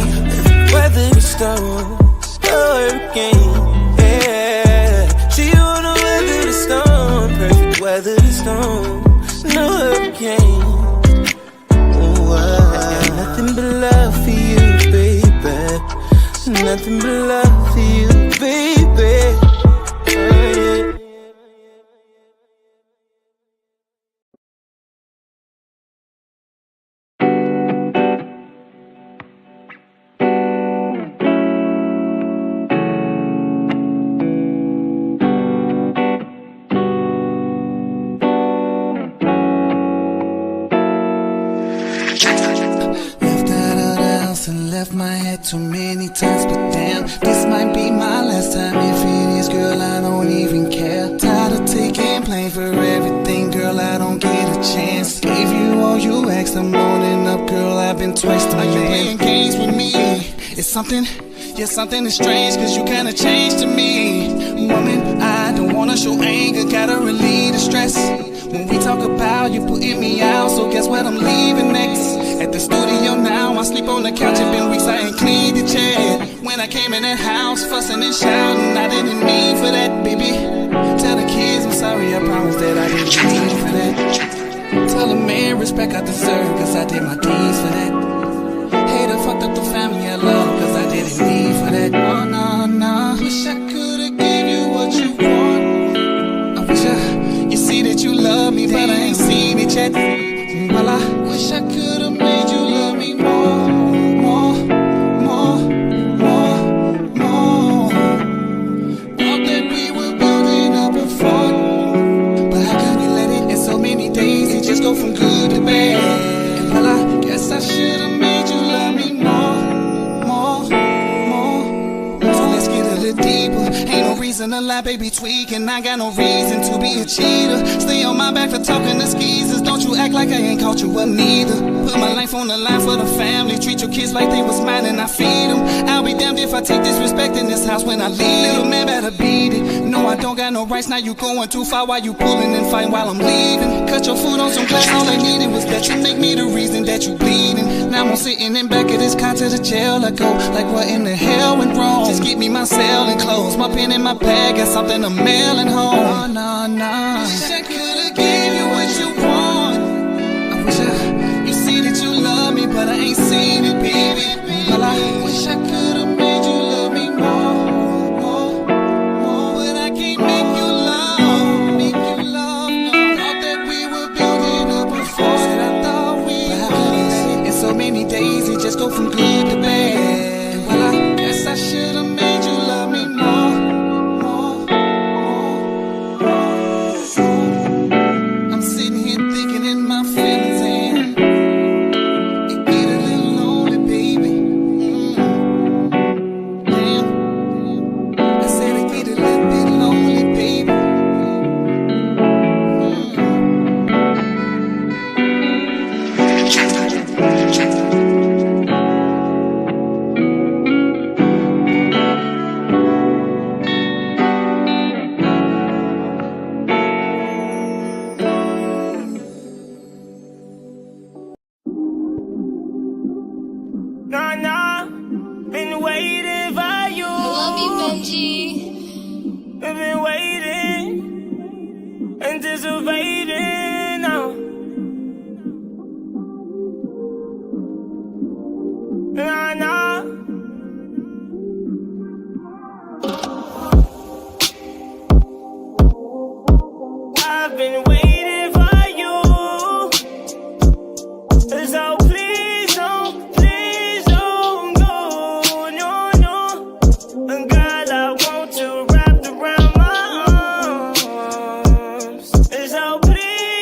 weather the storm, the hurricane. She wanna weather the storm, perfect weather the storm, no hurricane. Nothing but love for you, baby. Nothing but love for you, baby. Left my head too many times, but damn, this might be my last time. If it is, girl, I don't even care. Tired of taking blame for everything, girl, I don't get a chance. Gave you all you asked, I'm loading up, girl, I've been twice the man. Are you playing games with me? It's something, yeah, something is strange, cause you kinda changed to me. Woman, I don't wanna show anger, gotta relieve the stress. When we talk about you putting me out, so guess what I'm leaving next? At the studio now, I sleep on the couch, it's been weeks, I ain't cleaned the chair. When I came in that house, fussing and shouting, I didn't mean for that, baby. Tell the kids I'm sorry, I promise that I didn't mean for that. Tell a man respect I deserve, cause I did my deeds for that. Hater fucked up the family I love, cause I didn't need for that. Oh no, no, wish I could've gave you what you want. I wish you see that you love me, but I ain't seen it yet. Well, I wish I could've made you love me more. Thought that we were building up a fort, but how could we let it in so many days and just go from good to bad? And well, I guess I should've made you love me more. So let's get a little deeper. Ain't no reason to lie, baby, tweaking. I got no reason to be a cheater. Stay on my back for talking to skeezers. Don't you act like I ain't caught you up neither. Put my life on the line for the family. Treat your kids like they was mine and I feed them. I'll be damned if I take disrespect in this house when I leave. Little man better beat it. No, I don't got no rights, now you going too far. Why you pulling and fighting while I'm leaving? Cut your foot on some glass, all I needed was that you make me the reason that you bleeding. Now I'm sitting in back of this car to the jail I go. Like what in the hell went wrong? Just get me my cell and clothes, my pen in my bag, got something I'm mailing home. Nah, wish I could've gave you what you want. I wish you see that you love me, but I ain't seen it, baby. Well, I wish I could've made you love me more. But I can't make you love, no. Thought that we were building up before, said I thought we would. And so many days it just go from good to bad. And well, I guess I should've made you love me more. I'm sitting here thinking in my feelings and it get a little lonely, baby. Damn, I said it get a little bit lonely, baby. Nah, been waiting for you. I love you, Benji. I've been waiting, anticipating now. Nah. I've been waiting for you. So please don't go. No. And girl, I want you wrapped around my arms. So please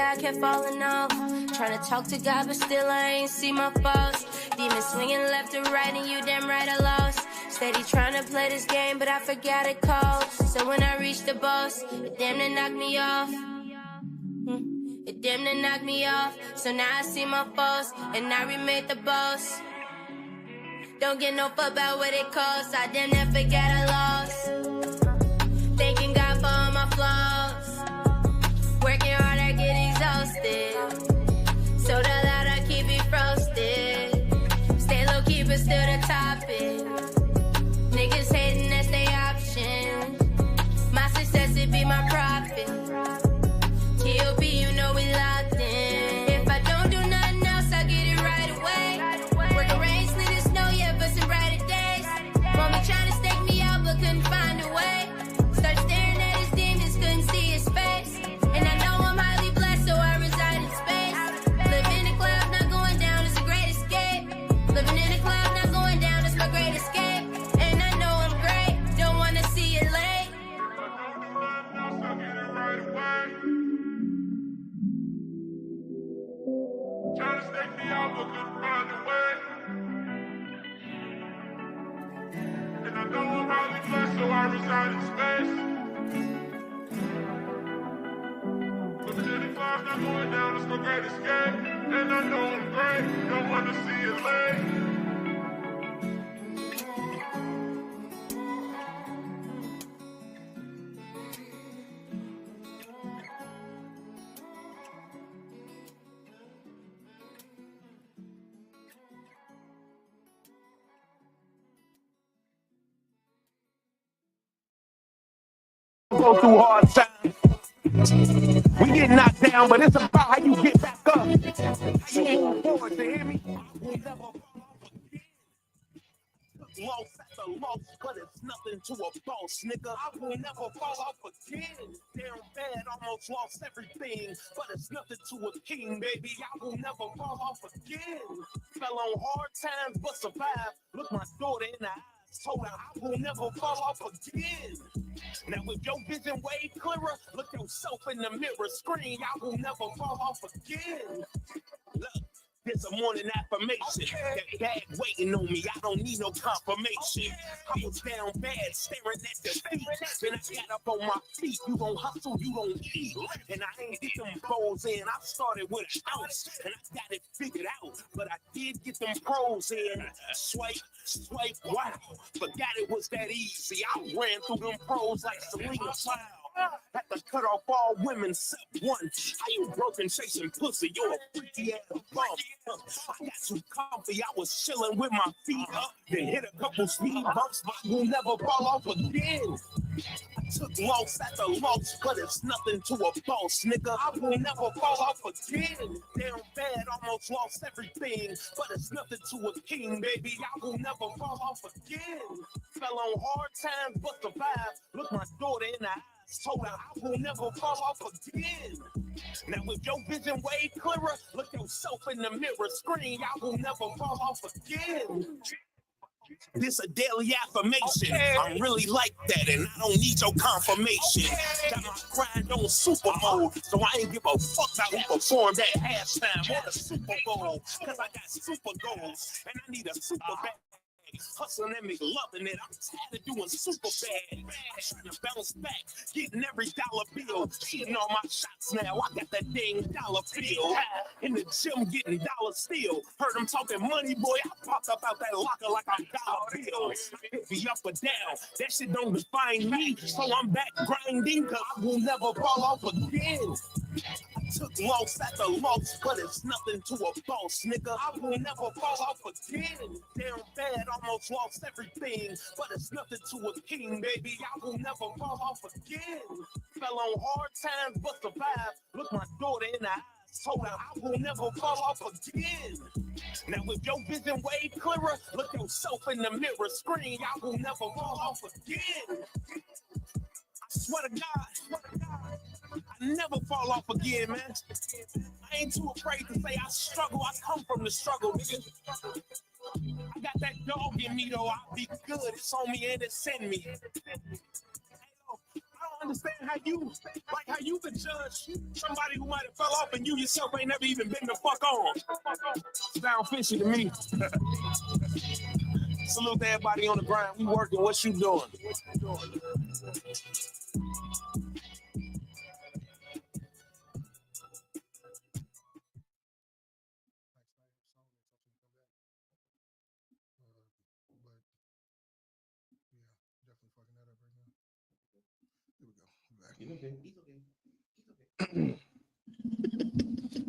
I kept falling off. Trying to talk to God, but still I ain't see my faults. Demons swinging left and right, and you damn right I lost. Steady trying to play this game, but I forgot it calls. So when I reached the boss, it damn near knocked me off. It damn near knocked me off. So now I see my faults, and I remade the boss. Don't get no fuck about what it costs. I damn near forgot I lost. Thanking God for all my flaws. Working hard, I get exhausted. So that loud, I keep it frosted. Stay low key, but still the topic. Niggas hating, that's their option. My success, it be my profit. T.O.P., you know we locked in. If I don't do nothing else, I get it right away. Working rain, sleet, and snow, yeah, but some brighter days. Want me trying to stake me out, but couldn't find a way. Start staring at his demons, couldn't see his face. And I know I'm highly blessed, so I reside in space. Living in a cloud, not going down, is a great escape. Living in a cloud, not going down, is my great escape. And I know I'm great, don't wanna see it late. Trying to stake me out, but couldn't find a way. And I know I'm highly blessed, so I reside in space. Living in the clouds, not going down, it's my great escape. And I know I'm great, don't wanna see it late. Go through hard times. We get knocked down, but it's about how you get back up. How you move forward, you hear me? We'll never fall off again. Loss after loss, but it's nothing to a boss, nigga. I will never fall off again. Damn bad, almost lost everything, but it's nothing to a king, baby. I will never fall off again. Fell on hard times, but survived. Look my daughter in the eyes, told her I will never fall off again. Now with your vision way clearer, look yourself in the mirror, scream, I will never fall off again. Look, there's a morning affirmation. That bag waiting on me, I don't need no confirmation. I was down bad, staring at the feet. Then I got up on my feet. You gon' hustle, you gon' eat. And I ain't get them goals in. I started with an ounce, and I got it figured out. But I did get them pros in. Swipe, swipe, wow. Forgot it was that easy. I ran through them pros like Selena Wow. Had to cut off all women except one. How you broken chasing pussy? You're a freaky ass bum. I got too comfy. I was chilling with my feet up. Then hit a couple speed bumps, but we'll never fall off again. I took loss after loss, but it's nothing to a boss, nigga. I will never fall off again. Damn bad, almost lost everything, but it's nothing to a king, baby. I will never fall off again. Fell on hard times, but survived. Look my daughter in the eyes, told her I will never fall off again. Now with your vision way clearer, look yourself in the mirror, scream, I will never fall off again. This a daily affirmation. I'm really like that, and I don't need your confirmation. Got my grind on super mode, so I ain't give a fuck about who performed at halftime or the Super Bowl. Cause I got super goals, and I need a super bag. Hustling and me loving it. I'm tired of doing super bad. I'm trying to bounce back, getting every dollar bill. Hitting all my shots now. I got that dang dollar bill. In the gym, getting dollar still. Heard them talking money, boy. I popped up out that locker like I'm dollar bill. Hit me up or down. That shit don't define me. So I'm back grinding, cause I will never fall off again. I took loss after loss, but it's nothing to a boss, nigga. I will never fall off again. Damn bad, almost lost everything, but it's nothing to a king, baby. I will never fall off again. Fell on hard times, but survived. Look my daughter in the eyes, told her I will never fall off again. Now with your vision way clearer, look yourself in the mirror, scream, I will never fall off again. I swear to God, I never fall off again, man. I ain't too afraid to say I struggle. I come from the struggle, nigga. I got that dog in me, though. I'll be good. It's on me and it's in me. Hey, yo, I don't understand how you can judge somebody who might have fell off and you yourself ain't never even been the fuck on. Sound fishy to me. Salute to everybody on the grind. We working. What you doing?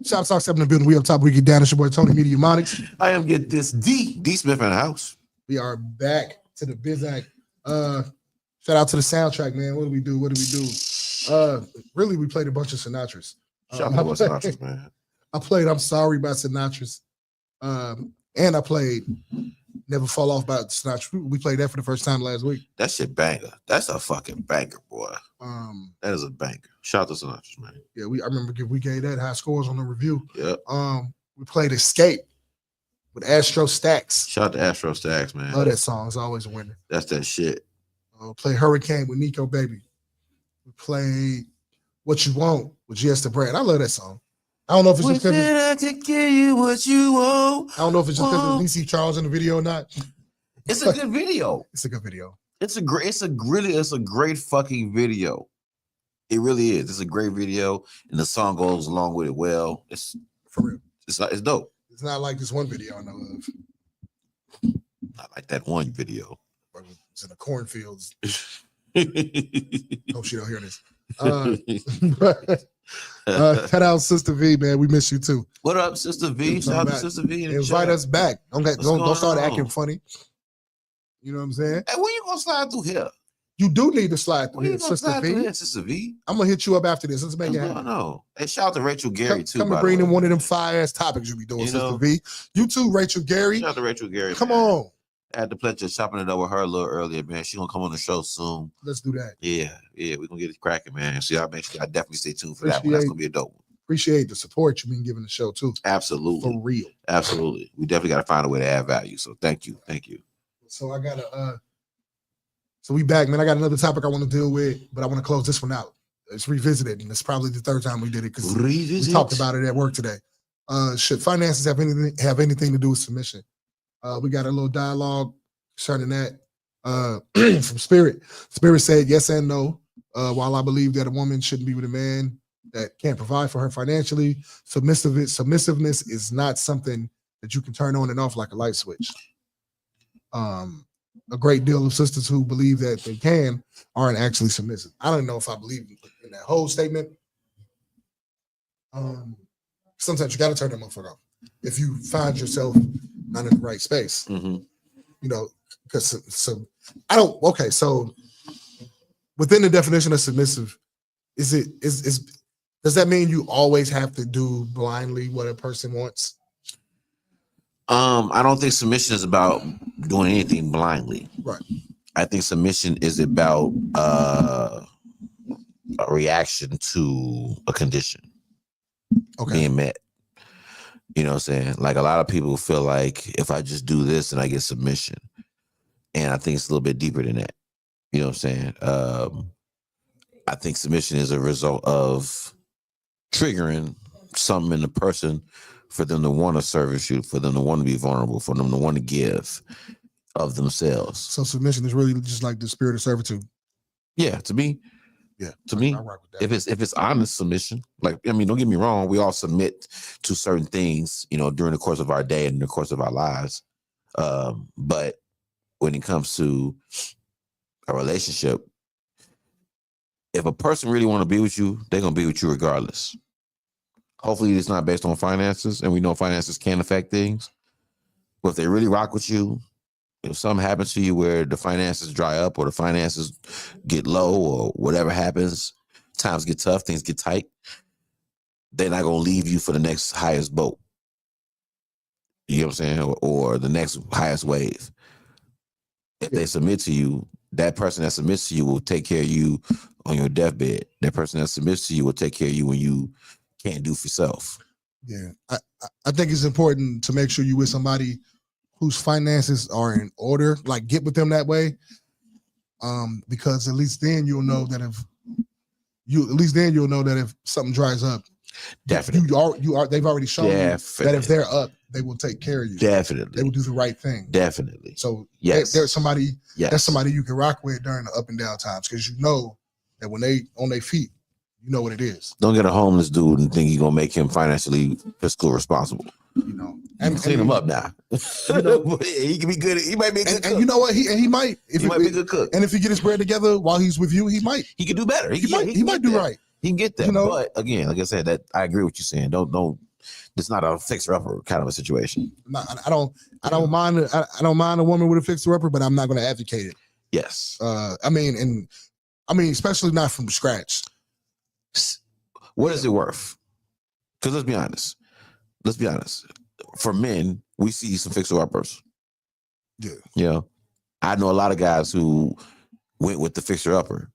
Shoptalk 7 in the building. We up top. We get down. It's your boy Tony Media MONIX. I am Get This D Smith in the house. We are back to the Biz Act. Shout out to the soundtrack, man. What do we do? Really, we played a bunch of Sinatras. Shout out to Sinatras, man. I played I'm Sorry by Sinatras. And I played Never Fall Off by Sinatra. We played that for the first time last week. That shit banger. That's a fucking banger, boy. That is a banger. Shout out to Sinatras, man. Yeah, I remember we gave that high scores on the review. Yep. We played Escape with Astro Stacks. Shout out to Astro Stacks, man. Love that song. It's always a winner. That's that shit. Play Hurricane with Nico Baby. We played What You Want with G.S. the Brand. I love that song. I don't know if it's just because I could give you what you want. I don't know if it's just because of DC Charles in the video or not. It's a good video. It's a good video. It's a great fucking video. It really is. It's a great video, and the song goes along with it well. It's for real. It's dope. It's not like this one video I know of. Not like that one video. It's in the cornfields. Hope she don't hear this. Cut out Sister V, man. We miss you too. What up, Sister V? Shout out to Sister V. Invite us back. Don't start acting funny. You know what I'm saying? Hey, when you gonna slide through here? You do need to slide through here, Sister V. I'm gonna hit you up after this. Let's make it happen. No. And shout out to Rachel Gary too. Come and bring in one of them fire ass topics you be doing, Sister V. You too, Rachel Gary. Shout out to Rachel Gary. Come on. I had the pleasure of chopping it up with her a little earlier, man. She's gonna come on the show soon. Let's do that. Yeah, we're gonna get it cracking, man. So y'all make sure I definitely stay tuned for that one. That's gonna be a dope one. Appreciate the support you've been giving the show too. Absolutely. For real. Absolutely. We definitely gotta find a way to add value. So thank you. So I gotta so we back, man. I got another topic I want to deal with, but I want to close this one out. It's revisited, and it's probably the third time we did it because we talked about it at work today. Should finances have anything to do with submission? We got a little dialogue concerning that from Spirit. Spirit said yes and no. While I believe that a woman shouldn't be with a man that can't provide for her financially, submissiveness is not something that you can turn on and off like a light switch. A great deal of sisters who believe that they can aren't actually submissive. I don't know if I believe in that whole statement. Sometimes you got to turn that motherfucker off if you find yourself not in the right space. Mm-hmm. You know, because so I don't. Okay, so within the definition of submissive, is does that mean you always have to do blindly what a person wants? I don't think submission is about doing anything blindly. Right. I think submission is about a reaction to a condition being met. You know what I'm saying? Like a lot of people feel like if I just do this, then I get submission. And I think it's a little bit deeper than that. You know what I'm saying? I think submission is a result of triggering something in the person for them to want to service you, for them to want to be vulnerable, for them to want to give of themselves. So submission is really just like the spirit of servitude. Yeah, to me. Yeah, to me, if it's honest submission, like I mean, don't get me wrong, we all submit to certain things, you know, during the course of our day and the course of our lives. But when it comes to a relationship, if a person really want to be with you, they're gonna be with you regardless. Hopefully, it's not based on finances, and we know finances can affect things. But if they really rock with you, if something happens to you where the finances dry up or the finances get low or whatever happens, times get tough, things get tight, they're not going to leave you for the next highest boat. You know what I'm saying? Or the next highest wave. If they submit to you, that person that submits to you will take care of you on your deathbed. That person that submits to you will take care of you when you can't do for yourself. Yeah. I think it's important to make sure you with somebody whose finances are in order, like get with them that way. Because at least then you'll know that if you at least then you'll know that if something dries up, Definitely. They've already shown you that if they're up, they will take care of you. Definitely. They will do the right thing. Definitely. So yes, there's somebody. Yes. That's somebody you can rock with during the up and down times, because you know that when they on their feet, you know what it is. Don't get a homeless dude and think you're gonna make him financially fiscal responsible. You know, and clean him up now. You know, he can be good. He might be a good cook. And you know what? He might. He might be a good cook. And if he get his bread together while he's with you, he might. He can do better. He might do right. He can get there. You know? But again, like I said, that I agree with you saying. Don't. It's not a fixer upper kind of a situation. I don't mind a woman with a fixer upper, but I'm not going to advocate it. Yes. I mean, especially not from scratch. What is it worth? Because let's be honest. For men, we see some fixer uppers. Yeah. You know, I know a lot of guys who went with the fixer upper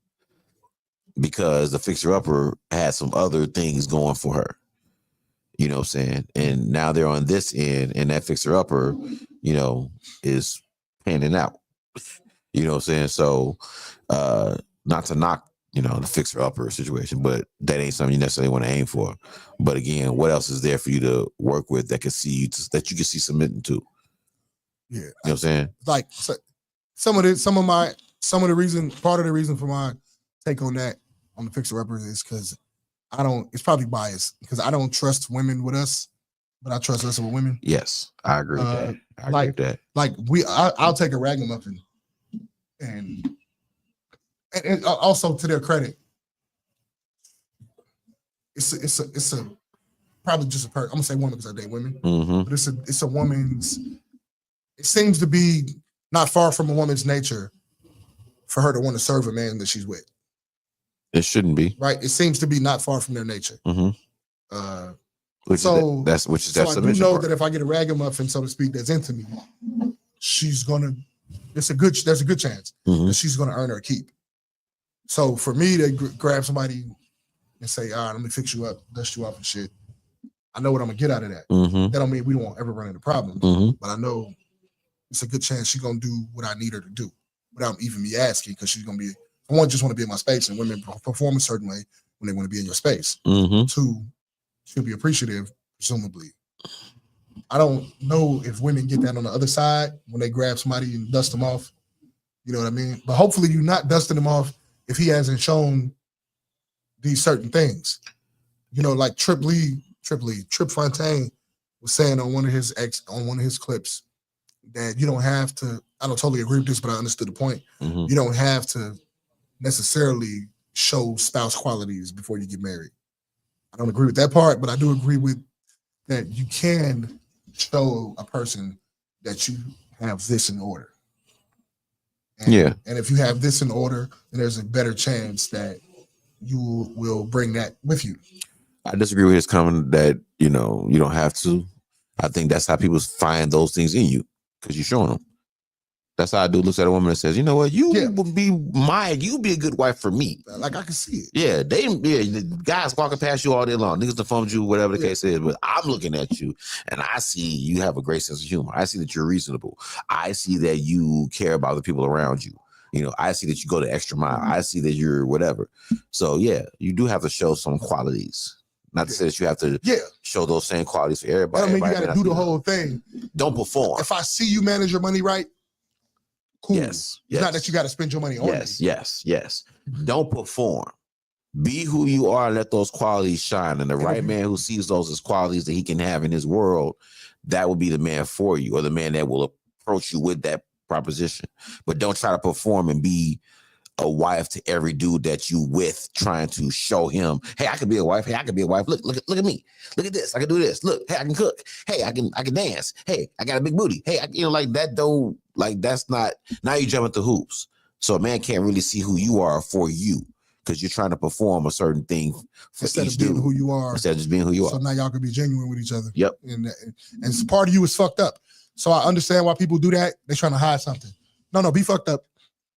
because the fixer upper had some other things going for her. You know what I'm saying? And now they're on this end, and that fixer upper, you know, is panning out. You know what I'm saying? So, not to knock, you know, the fixer upper situation, but that ain't something you necessarily want to aim for. But again, what else is there for you to work with that can see you that you can see submitting to? Yeah. You know what I'm saying? Like part of the reason for my take on that, on the fixer upper, is because it's probably biased, because I don't trust women with us, but I trust us with women. Yes, I agree with that. I agree with that. Like I'll take a ragamuffin, and also to their credit, it's a probably just I'm gonna say woman because I date women, but it's a woman's. It seems to be not far from a woman's nature for her to want to serve a man that she's with. It shouldn't be, right. It seems to be not far from their nature. Which so is I do know that if I get a ragamuffin, so to speak, that's into me, there's a good chance that she's gonna earn her keep. So for me to grab somebody and say, all right, let me fix you up, dust you off and shit, I know what I'm gonna get out of that. That don't mean we won't ever run into problems, but I know it's a good chance she's gonna do what I need her to do without even me asking, because she's gonna be. One, just want to be in my space, and women perform a certain way when they want to be in your space. Two, she'll be appreciative, presumably. I don't know if women get that on the other side when they grab somebody and dust them off. You know what I mean? But hopefully you're not dusting him off if he hasn't shown these certain things. You know, like Trip Fontaine was saying on one of his clips that you don't have to. I don't totally agree with this, but I understood the point. You don't have to necessarily show spouse qualities before you get married. I don't agree with that part, but I do agree with that you can show a person that you have this in order. And if you have this in order, then there's a better chance that you will bring that with you. I disagree with his comment that, you know, you don't have to. I think that's how people find those things in you, because you're showing them. That's how a dude looks at a woman and says, you know what, you would be you be a good wife for me. Like, I can see it. Yeah, the guys walking past you all day long, niggas deformed you, whatever the case is, but I'm looking at you and I see you have a great sense of humor. I see that you're reasonable. I see that you care about the people around you. You know, I see that you go the extra mile. I see that you're whatever. So yeah, you do have to show some qualities. Not to say that you have to show those same qualities for everybody. I mean, you got to do the whole thing. Don't perform. If I see you manage your money right, cool. Yes. It's not that you got to spend your money on me. Yes. Don't perform. Be who you are and let those qualities shine. And the right man who sees those as qualities that he can have in his world, that will be the man for you, or the man that will approach you with that proposition. But don't try to perform and be a wife to every dude that you with, trying to show him, hey, I can be a wife. Hey, I can be a wife. Look at me. Look at this. I can do this. Look, hey, I can cook. Hey, I can dance. Hey, I got a big booty. Hey, like that don't, like, that's not, now you jumping through hoops. So a man can't really see who you are for you, because you're trying to perform a certain thing for instead each of being dude. who you are. Instead of just being who you are. So now y'all can be genuine with each other. Yep. And part of you is fucked up. So I understand why people do that. They're trying to hide something. No, be fucked up.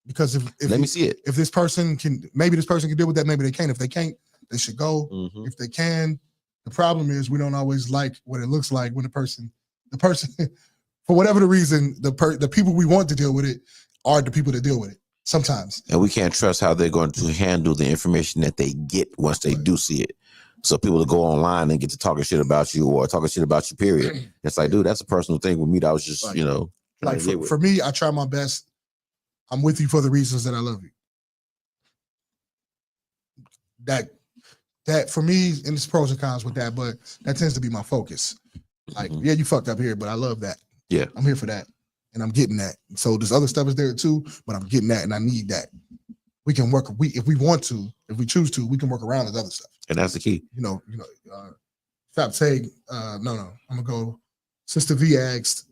Because if let me see it. If this person can deal with that, maybe they can. If they can't, they should go. If they can, the problem is we don't always like what it looks like when the person, for whatever the reason, the people we want to deal with it are the people that deal with it. Sometimes. And we can't trust how they're going to handle the information that they get once they do see it. So people will go online and get to talking shit about you or talking shit about you, period. It's like, dude, that's a personal thing with me that I was just, you know, like for me, I try my best. I'm with you for the reasons that I love you. That for me, and there's pros and cons with that, but that tends to be my focus. Like, yeah, you fucked up here, but I love that. Yeah. I'm here for that. And I'm getting that. So there's other stuff is there too, but I'm getting that and I need that. We can work, if we want to, if we choose to, we can work around this other stuff. And that's the key. Shoptalk, no, I'm gonna go. Sister V asked,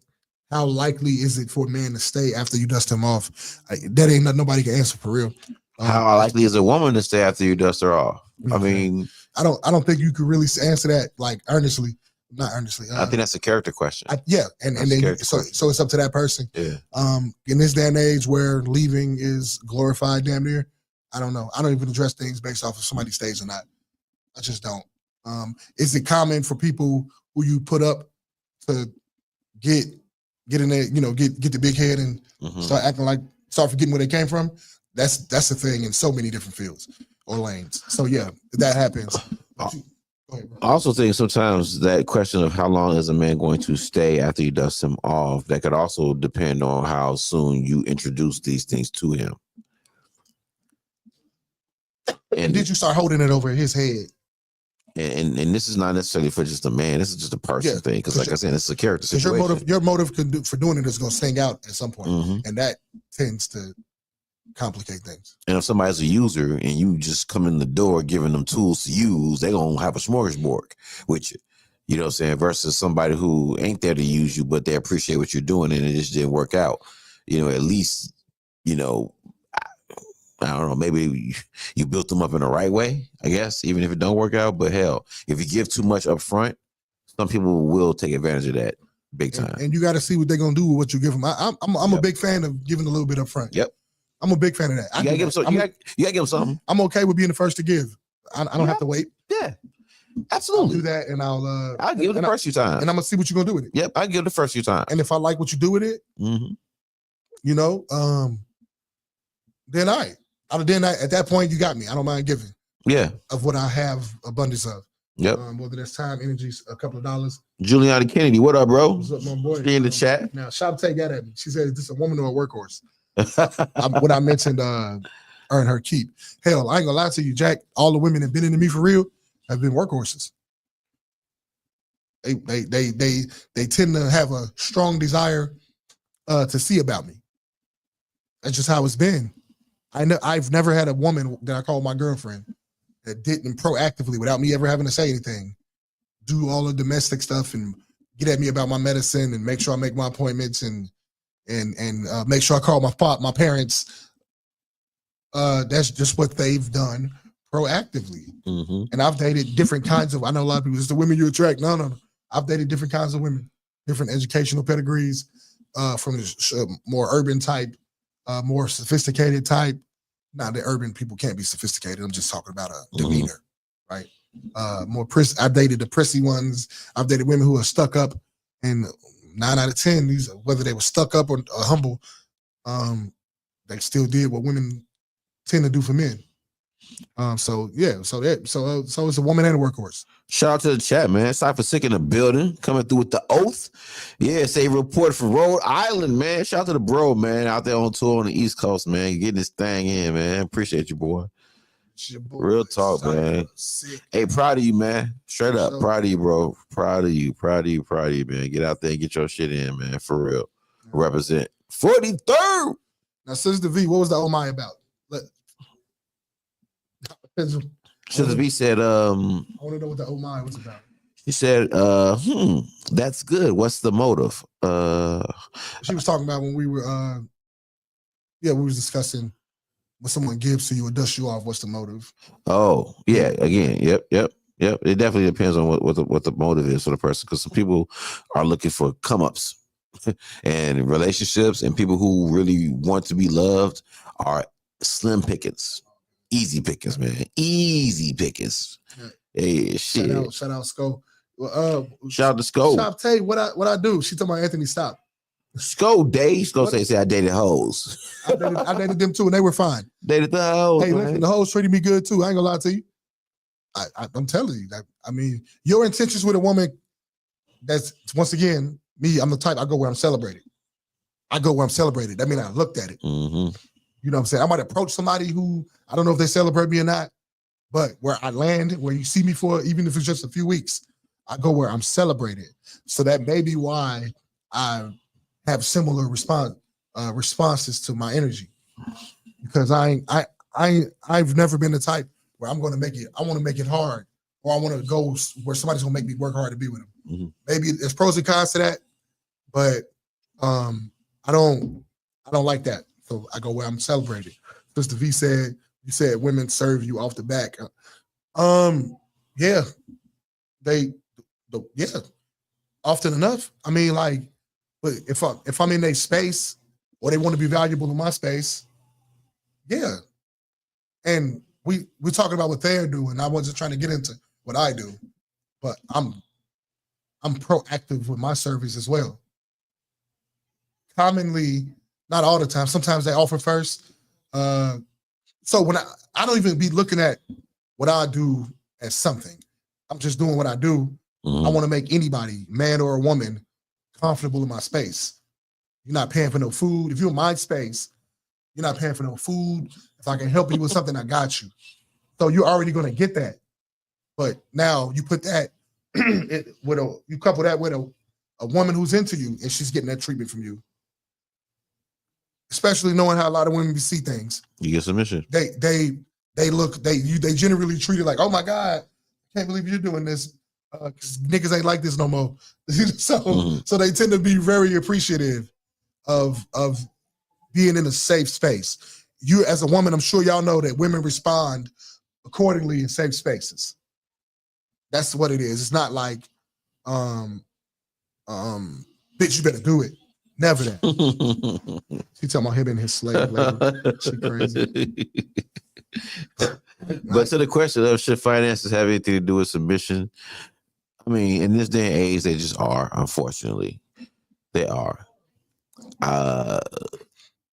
how likely is it for a man to stay after you dust him off? That ain't nothing nobody can answer for real. How likely is a woman to stay after you dust her off? I mean, I don't think you could really answer that like earnestly. Not earnestly. I think that's a character question. And then so it's up to that person. Yeah. In this day and age where leaving is glorified, damn near, I don't know. I don't even address things based off if somebody stays or not. I just don't. Is it common for people who you put up to get in there, get the big head and start forgetting where they came from? That's a thing in so many different fields or lanes. So yeah, that happens. I also think sometimes that question of how long is a man going to stay after you dust him off, that could also depend on how soon you introduce these things to him. And did you start holding it over his head? And this is not necessarily for just a man. This is just a person thing. Because like I said, this is a character situation. Your motive for doing it is going to sting out at some point. And that tends to complicate things. And if somebody's a user and you just come in the door giving them tools to use, they're going to have a smorgasbord with you. You know what I'm saying? Versus somebody who ain't there to use you, but they appreciate what you're doing and it just didn't work out. At least, I don't know, maybe you built them up in the right way, I guess, even if it don't work out. But hell, if you give too much up front, some people will take advantage of that big time. And you got to see what they're going to do with what you give them. I'm a big fan of giving a little bit up front. Yep. I'm a big fan of that. You gotta give them something. I'm okay with being the first to give. I don't have to wait. Yeah, absolutely. I'll do that, and I'll give it the first few times, and I'm gonna see what you're gonna do with it. Yep, I'll give it the first few times, and if I like what you do with it, then at that point you got me. I don't mind giving. Yeah, of what I have abundance of. Yep. Whether that's time, energy, a couple of dollars. Juliana Kennedy, what up, bro? What's up, my boy? She in the chat. Now, Shoptalk got at me. She said, "Is this a woman or a workhorse?" When I mentioned earn her keep. Hell, I ain't gonna lie to you, Jack. All the women that been into me for real have been workhorses. They tend to have a strong desire to see about me. That's just how it's been. I've never had a woman that I call my girlfriend that didn't proactively, without me ever having to say anything, do all the domestic stuff and get at me about my medicine and make sure I make my appointments and make sure I call my parents. That's just what they've done proactively. And I've dated different kinds of, I know a lot of people, it's the women you attract. No. I've dated different kinds of women, different educational pedigrees, from more urban type, more sophisticated type. Now, the urban people can't be sophisticated. I'm just talking about a demeanor, right? I've dated the prissy ones. I've dated women who are stuck up, and 9 out of 10, whether they were stuck up or humble, they still did what women tend to do for men. So it's a woman and a workhorse. Shout out to the chat, man. Cypher Sick in the building, coming through with the oath. Yeah, say report from Rhode Island, man. Shout out to the bro, man, out there on tour on the East Coast, man. Getting this thing in, man. Appreciate you, boy. Real talk, man. Hey, proud of you, man. Straight up, proud of you, bro. Proud of you, man. Get out there and get your shit in, man. For real. Represent 43rd. Now, Sister V, what was the oh my about? Sister V said, I want to know what the oh my was about. She said, that's good. What's the motive? She was talking about when we were we was discussing when someone gives to you or dusts you off, what's the motive? Oh, yeah. Again, yep. It definitely depends on what the motive is for the person, because some people are looking for come-ups and relationships, and people who really want to be loved are slim pickings. Easy pickings, man. Easy pickings. Hey, shit. Shout out, Sco. Shout out to Sco. Shop, tell you what I do. She talking about Anthony Stop. Go say I dated hoes. I dated them too, and they were fine. Dated the hoes. Hey, listen, the hoes treated me good too. I ain't gonna lie to you. I'm telling you that. I mean, your intentions with a woman. That's once again me. I'm the type. I go where I'm celebrated. I go where I'm celebrated. That means I looked at it. Mm-hmm. You know what I'm saying? I might approach somebody who I don't know if they celebrate me or not, but where I land, where you see me for, even if it's just a few weeks, I go where I'm celebrated. So that may be why I have similar responses to my energy, because I've never been the type where I'm going to make it. I want to make it hard, or I want to go where somebody's going to make me work hard to be with them. Mm-hmm. Maybe there's pros and cons to that, but I don't like that. So I go where I'm celebrated. Sister V said, you said women serve you off the back. Yeah, yeah, often enough. I mean, like, but if I'm in their space or they want to be valuable in my space, yeah. And we're talking about what they're doing. I wasn't trying to get into what I do, but I'm proactive with my service as well. Commonly, not all the time. Sometimes they offer first. So when I don't even be looking at what I do as something. I'm just doing what I do. Mm-hmm. I want to make anybody, man or a woman, comfortable in my space. You're not paying for no food. If you're in my space, you're not paying for no food. If I can help you with something, I got you. So you're already going to get that. But now you put that you couple that with a woman who's into you and she's getting that treatment from you. Especially knowing how a lot of women see things. You get submission. They generally treat it like, oh my God, I can't believe you're doing this. Cause niggas ain't like this no more. So they tend to be very appreciative of being in a safe space. You as a woman, I'm sure y'all know that women respond accordingly in safe spaces. That's what it is. It's not like, bitch, you better do it. Never that. She talking about him and his slave labor. She crazy. But to the question of should finances have anything to do with submission? I mean, in this day and age, they just are, unfortunately. They are.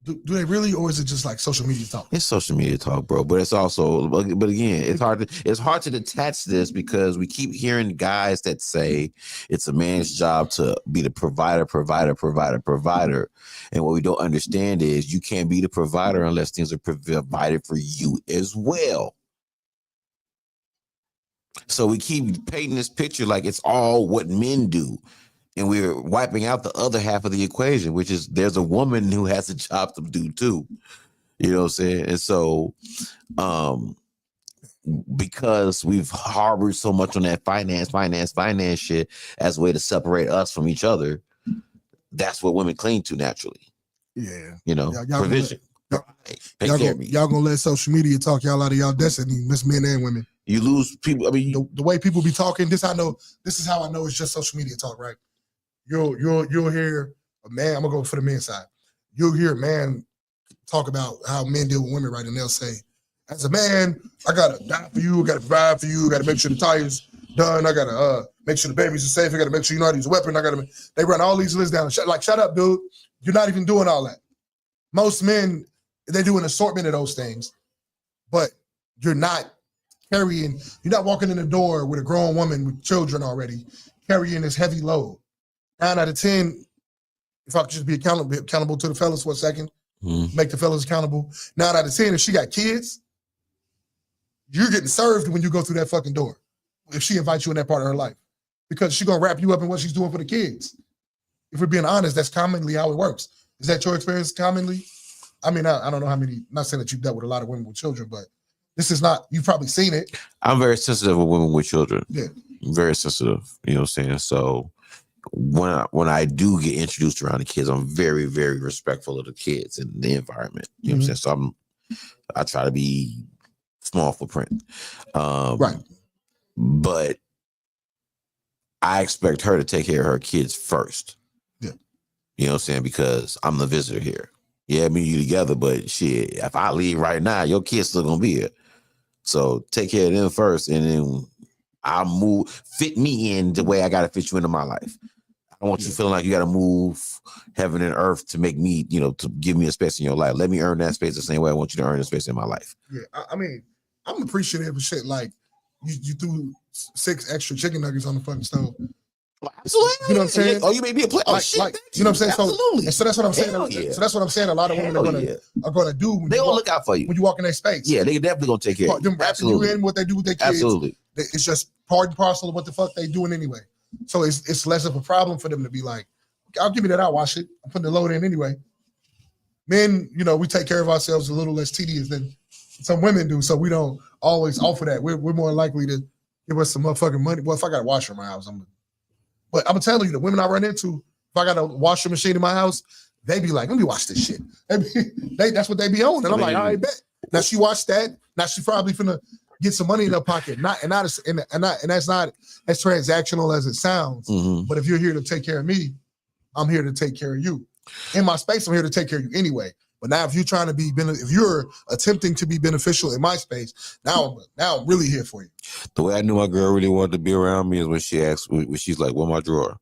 Do they really, or is it just like social media talk? It's social media talk, bro. But it's also, but again, it's hard to detach this because we keep hearing guys that say it's a man's job to be the provider. And what we don't understand is you can't be the provider unless things are provided for you as well. So we keep painting this picture like it's all what men do. And we're wiping out the other half of the equation, which is there's a woman who has a job to do too. You know what I'm saying? And so because we've harbored so much on that finance shit as a way to separate us from each other, that's what women cling to naturally. Yeah. You know, provision. Y'all gonna let social media talk y'all out of y'all destiny, miss men and women. You lose people. I mean, the way people be talking, this is how I know it's just social media talk, right? You'll hear a man, I'm gonna go for the men's side. You'll hear a man talk about how men deal with women, right? And they'll say, as a man, I gotta die for you, I gotta provide for you, I gotta make sure the tires done, I gotta make sure the babies are safe, I gotta make sure you know how to use a weapon, they run all these lists down. Shut up, dude. You're not even doing all that. Most men, they do an assortment of those things, but you're not walking in the door with a grown woman with children already, carrying this heavy load. 9 out of 10, if I could just be accountable to the fellas for a second, make the fellas accountable. 9 out of 10, if she got kids, you're getting served when you go through that fucking door. If she invites you in that part of her life, because she's gonna wrap you up in what she's doing for the kids. If we're being honest, that's commonly how it works. Is that your experience commonly? I mean, I don't know how many, I'm not saying that you've dealt with a lot of women with children, but this is not, you've probably seen it. I'm very sensitive with women with children. Yeah. I'm very sensitive, you know what I'm saying? So when I do get introduced around the kids, I'm very, very respectful of the kids and the environment. You know what I'm saying? So I try to be small footprint. Right. But I expect her to take care of her kids first. Yeah. You know what I'm saying? Because I'm the visitor here. Yeah, me and you together, but shit, if I leave right now, your kids still gonna be here. So take care of them first, and then I'll fit me in the way I gotta fit you into my life. I I want you feeling like you got to move heaven and earth to make me, to give me a space in your life. Let me earn that space the same way I want you to earn a space in my life. Yeah, I mean, I'm appreciative of shit like you threw 6 extra chicken nuggets on the fucking stove. Absolutely. You know what I'm saying? Oh, you made me a play. Oh, shit. You know what I'm saying? Absolutely. So that's what I'm saying. Hell yeah. So that's what I'm saying. A lot of women are gonna do. When they gonna look out for you when you walk in their space. Yeah, they definitely gonna take care of you. Them wrapping you in, what they do with their kids. Absolutely. It's just part and parcel of what the fuck they doing anyway. So it's less of a problem for them to be like, I'll give you that. I'll wash it. I'm putting the load in anyway. Men, we take care of ourselves a little less tedious than some women do. So we don't always offer that. We're more likely to give us some motherfucking money. Well, if I got a washer in my house, but I'm telling you, the women I run into, if I got a washer machine in my house, they be like, let me watch this shit. That's what they be on. And I'm like, all right, bet. Now she watched that. Now she probably finna get some money in her pocket. And that's not as transactional as it sounds. Mm-hmm. But if you're here to take care of me, I'm here to take care of you. In my space, I'm here to take care of you anyway. But now if you're attempting to be beneficial in my space, now I'm really here for you. The way I knew my girl really wanted to be around me is when she's like, "Where's my drawer?"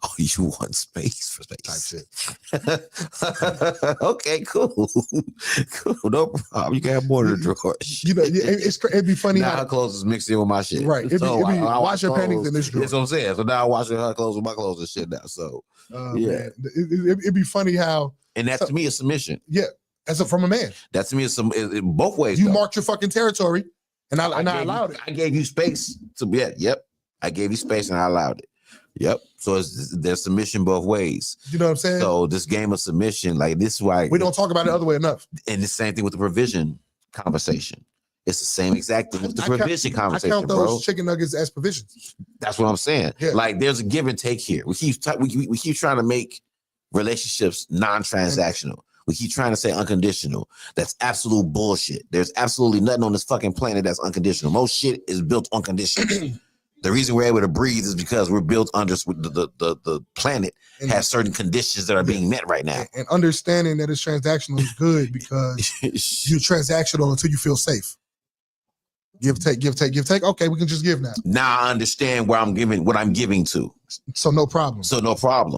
Oh, you want space for space? Type shit. Okay, cool. No problem. You can have more than the drawers. It'd be funny. Now her clothes is mixed in with my shit. Right. It'd be wash your panties in this drawer. That's what I'm saying. So now I'm washing her clothes with my clothes and shit now. So yeah, it'd be funny how. And that to me is submission. Yeah, from a man. That to me is both ways. You marked your fucking territory, and I allowed it. I gave you space to be at. Yep, I gave you space and I allowed it. Yep. So there's submission both ways. You know what I'm saying? So this game of submission, like this is why we don't talk about it the other way enough. And the same thing with the provision conversation. It's the same exact thing with the provision conversation, I count those chicken nuggets as provisions. That's what I'm saying. Yeah. Like there's a give and take here. We keep trying to make relationships non-transactional. We keep trying to say unconditional. That's absolute bullshit. There's absolutely nothing on this fucking planet that's unconditional. Most shit is built on conditions. The reason we're able to breathe is because we're built under the planet has certain conditions that are being met right now. And understanding that it's transactional is good because you're transactional until you feel safe. Give, take. Okay, we can just give now. Now I understand where I'm giving, what I'm giving to. So no problem.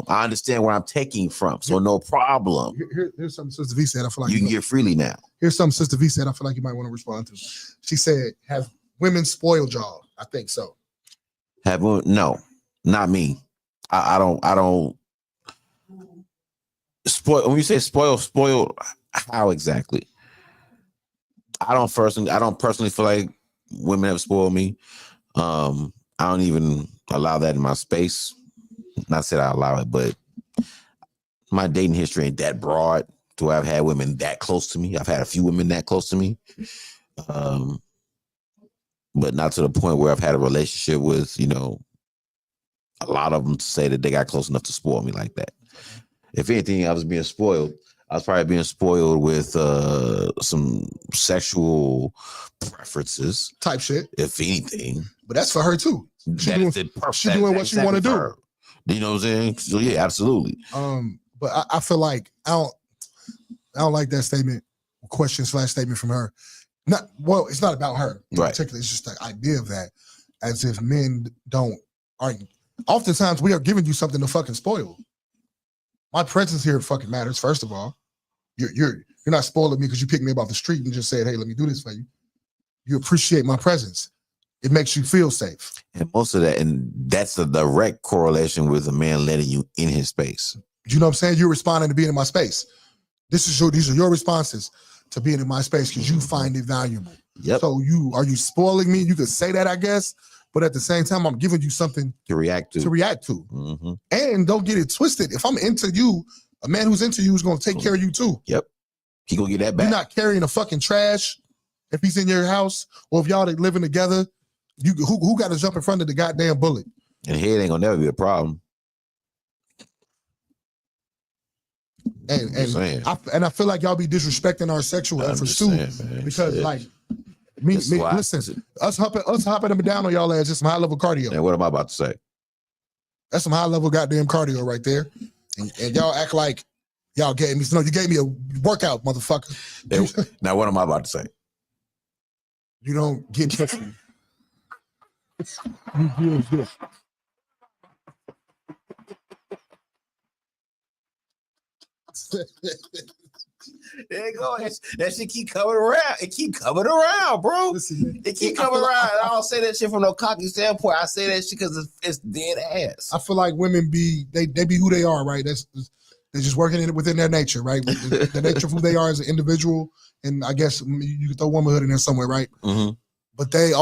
I understand where I'm taking from. So no problem. Here's something Sister V said. I feel like you can give freely now. Here's something Sister V said. I feel like you might want to respond to. She said, "Have women spoiled y'all?" I think so. No, not me. I don't spoil. When you say spoil, how exactly? I don't personally feel like women have spoiled me. I don't even allow that in my space. Not that I allow it, but my dating history ain't that broad to where I've had women that close to me. I've had a few women that close to me. But not to the point where I've had a relationship with, a lot of them to say that they got close enough to spoil me like that. If anything, I was being spoiled. I was probably being spoiled with some sexual preferences. Type shit. If anything. But that's for her too. She's doing what she want to do. You know what I'm saying? So yeah, absolutely. But I feel like I don't like that statement, question/statement from her. It's not about her in particular. It's just the idea of that, as if men aren't. Oftentimes we are giving you something to fucking spoil. My presence here fucking matters. First of all, you're not spoiling me because you picked me up off the street and just said, "Hey, let me do this for you." You appreciate my presence. It makes you feel safe. And most of that, and that's a direct correlation with a man letting you in his space. You know what I'm saying? You're responding to being in my space. These are your responses to being in my space because you find it valuable. Yep. So are you spoiling me? You could say that, I guess, but at the same time, I'm giving you something to react to. Mm-hmm. And don't get it twisted. If I'm into you, a man who's into you is going to take care of you too. Yep. He gonna get that back. You're not carrying a fucking trash if he's in your house or if y'all living together. Who got to jump in front of the goddamn bullet? And head ain't gonna never be a problem. And I feel like y'all be disrespecting our sexual efforts too, because like listen, us hopping them down on y'all ass is some high level cardio. And what am I about to say? That's some high level goddamn cardio right there, and y'all act like y'all gave me. No, you gave me a workout, motherfucker. Now what am I about to say? You don't get pussy. You feel good. There you go. That shit keep coming around. It keep coming around, bro. Listen, It keep coming around. I don't say that shit from no cocky standpoint. I say that shit because it's dead ass. I feel like women they be who they are, right? They're just working within their nature, right? The nature of who they are as an individual, and I guess you can throw womanhood in there somewhere, right? Mm-hmm. But they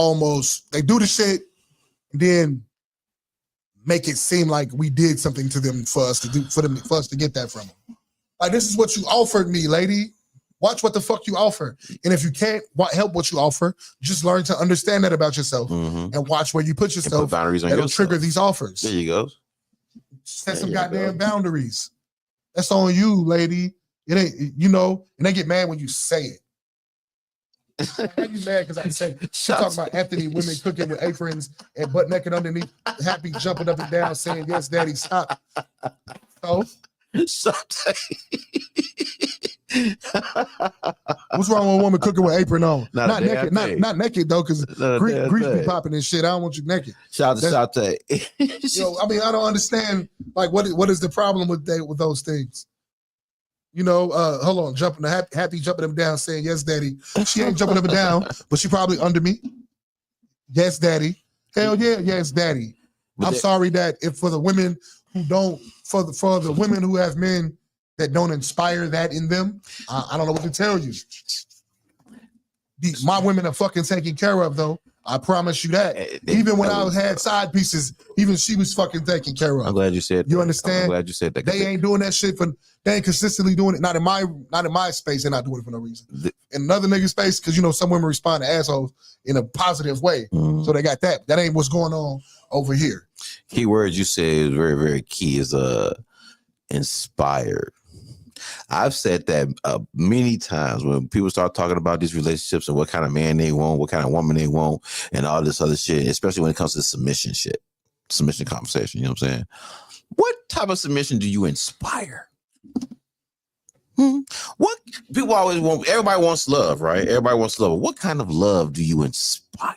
do the shit, and then make it seem like we did something to them for us to get that from them. Like, this is what you offered me, lady. Watch what the fuck you offer. And if you can't help what you offer, just learn to understand that about yourself and watch where you put yourself. Put boundaries on that'll yourself. trigger these offers. There you go. Set some goddamn boundaries. That's on you, lady. It ain't, and they get mad when you say it. Why you mad? Because I say, she talking about Anthony women cooking with aprons and butt naked underneath, happy jumping up and down saying, yes, daddy, stop. So, what's wrong with a woman cooking with apron on? Not naked, not naked though, because grease be popping and shit. I don't want you naked. Shout out to I mean, I don't understand. Like, what is the problem with those things? Hold on, happy jumping up and down, saying yes, daddy. She ain't jumping up and down, but she probably under me. Yes, daddy. Hell yeah, yes, daddy. I'm sorry that if for the women who don't, for the women who have men that don't inspire that in them, I don't know what to tell you. My women are fucking taken care of, though. I promise you that. Even when I had side pieces, even she was fucking taken care of. I'm glad you said that. You understand? I'm glad you said that. They ain't doing that shit they ain't consistently doing it. Not in my space, they're not doing it for no reason. In another nigga space, because some women respond to assholes in a positive way. So they got that. That ain't what's going on over here. Key words you said is very, very key is inspired. I've said that many times when people start talking about these relationships and what kind of man they want, what kind of woman they want, and all this other shit, especially when it comes to submission conversation, you know what I'm saying? What type of submission do you inspire? What people always want, everybody wants love, right? Everybody wants love. What kind of love do you inspire?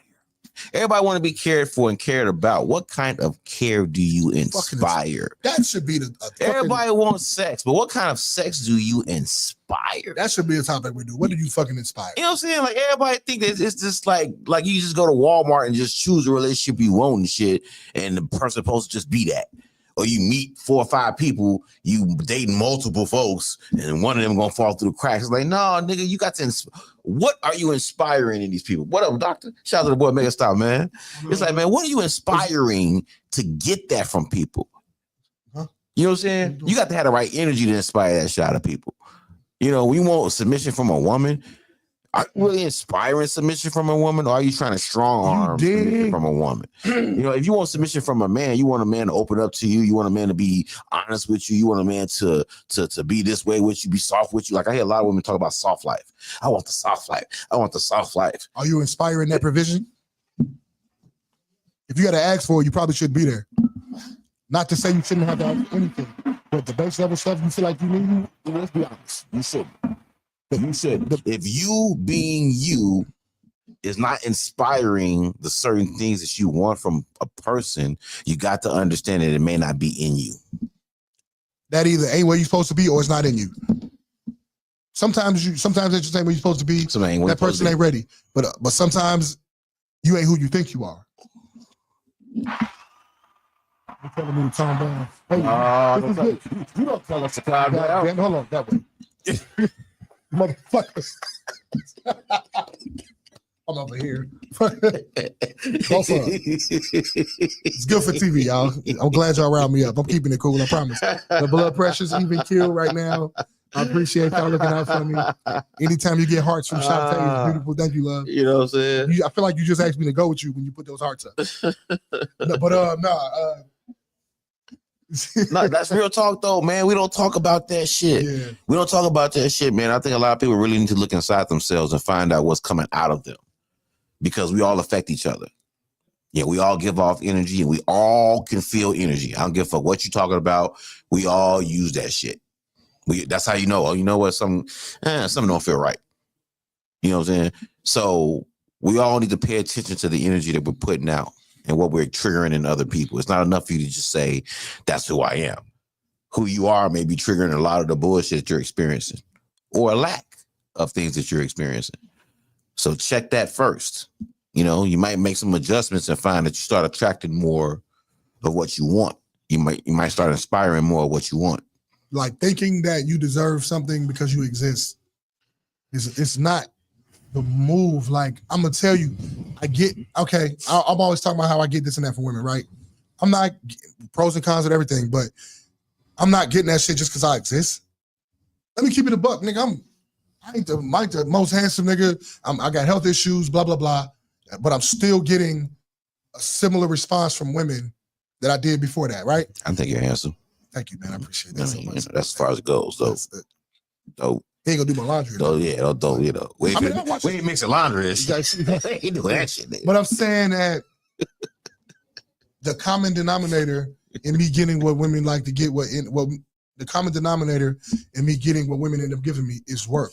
Everybody want to be cared for and cared about. What kind of care do you inspire? That should be everybody wants sex, but what kind of sex do you inspire? That should be a topic we do. What do you fucking inspire? You know what I'm saying? Like, everybody think that it's just like you just go to Walmart and just choose a relationship you want and shit, and the person supposed to just be that. Or you meet 4 or 5 people, you dating multiple folks, and one of them gonna fall through the cracks. It's like, no, nigga, you got to. What are you inspiring in these people? What up, doctor? Shout out to the boy, Mega Stop, man. It's like, man, what are you inspiring to get that from people? You know what I'm saying? You got to have the right energy to inspire that shit out of people. We want submission from a woman. Are you really inspiring submission from a woman, or are you trying to strong arm submission from a woman? If you want submission from a man, you want a man to open up to you. You want a man to be honest with you. You want a man to be this way with you, be soft with you. Like, I hear a lot of women talk about soft life. I want the soft life. I want the soft life. Are you inspiring that provision? If you got to ask for it, you probably should be there. Not to say you shouldn't have to ask anything, but the base level stuff you feel like you need, let's be honest, you shouldn't. You should. If you being you is not inspiring the certain things that you want from a person, you got to understand that it may not be in you. That either ain't where you're supposed to be or it's not in you. Sometimes it's just ain't where you're supposed to be. That person ain't ready. But sometimes you ain't who you think you are. You're telling me to calm down. Hey, you don't tell us to calm down. Damn, hold on, that way. Motherfuckers. I'm over here. It's good for TV, y'all. I'm glad y'all round me up. I'm keeping it cool, I promise. The blood pressure's even killed right now. I appreciate y'all looking out for me. Anytime you get hearts from Shoptalk, it's beautiful. Thank you, love. You know what I'm saying? I feel like you just asked me to go with you when you put those hearts up. No, that's real talk though, man. We don't talk about that shit. Yeah. We don't talk about that shit, man. I think a lot of people really need to look inside themselves and find out what's coming out of them, because we all affect each other. Yeah, we all give off energy and we all can feel energy. I don't give a fuck what you're talking about. We all use that shit. That's how you know. Oh, you know what? Something don't feel right. You know what I'm saying? So we all need to pay attention to the energy that we're putting out and what we're triggering in other people. It's not enough for you to just say, that's who I am. who you are may be triggering a lot of the bullshit you're experiencing, or a lack of things that you're experiencing. So check that first. You know, you might make some adjustments and find that you start attracting more of what you want. You might start inspiring more of what you want. Like thinking that you deserve something because you exist. It's not the move. Like, I'm gonna tell you, I'm always talking about how I get this and that from women, right? I'm not pros and cons of everything, but I'm not getting that shit just because I exist. Let me keep it a buck, nigga. I ain't the most handsome nigga. I got health issues, blah, blah, blah. But I'm still getting a similar response from women that I did before that, right? I think you're handsome. Thank you, man. I appreciate that so much. That's as far as it goes, though. So he ain't gonna do my laundry. Oh yeah, don't you know? We ain't mixing laundry. Ain't doing that shit. But I'm saying that the common denominator in me getting what women like to get, the common denominator in me getting what women end up giving me is work.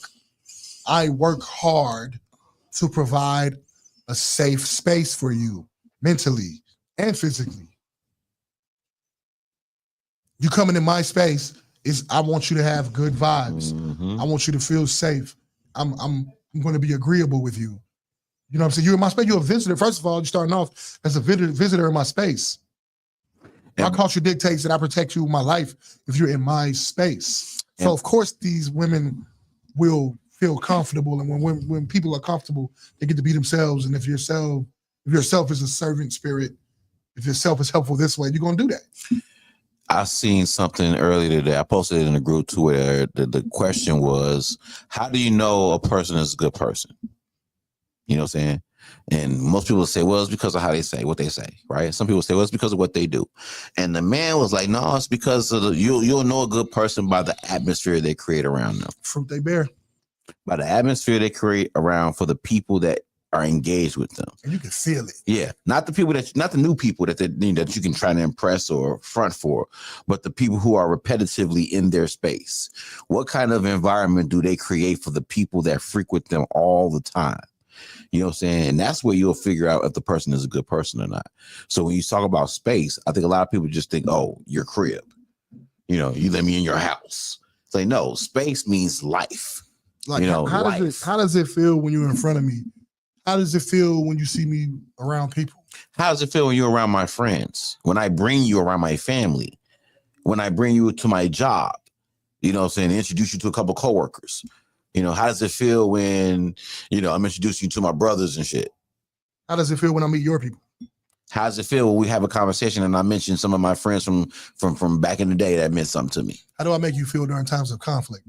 I work hard to provide a safe space for you, mentally and physically. You coming in my space I want you to have good vibes. I want you to feel safe. I'm going to be agreeable with you. You know what I'm saying? You're in my space. You're a visitor. First of all, you're starting off as a visitor in my space. My culture dictates that I protect you with my life if you're in my space. So of course these women will feel comfortable, and when people are comfortable, they get to be themselves. And if yourself is a servant spirit, if yourself is helpful this way, you're gonna do that. I seen something earlier today. I posted it in the group too, where the question was, how do you know a person is a good person? You know what I'm saying? And most people say, well, it's because of how they say what they say, right? Some people say, well, it's because of what they do. And the man was like, no, it's because of you'll know a good person by the atmosphere they create around them. Fruit they bear. By the atmosphere they create around for the people that are engaged with them. And you can feel it. Yeah. Not the new people that you can try to impress or front for, but the people who are repetitively in their space. What kind of environment do they create for the people that frequent them all the time? You know what I'm saying? And that's where you'll figure out if the person is a good person or not. So when you talk about space, I think a lot of people just think, oh, your crib. You know, you let me in your house. It's like, no, space means life. Like, you know, how does it feel when you're in front of me? How does it feel when you see me around people? How does it feel when you're around my friends? When I bring you around my family? When I bring you to my job? You know what I'm saying? Introduce you to a couple coworkers. You know, how does it feel when, you know, I'm introducing you to my brothers and shit? How does it feel when I meet your people? How does it feel when we have a conversation and I mention some of my friends from back in the day that meant something to me? How do I make you feel during times of conflict?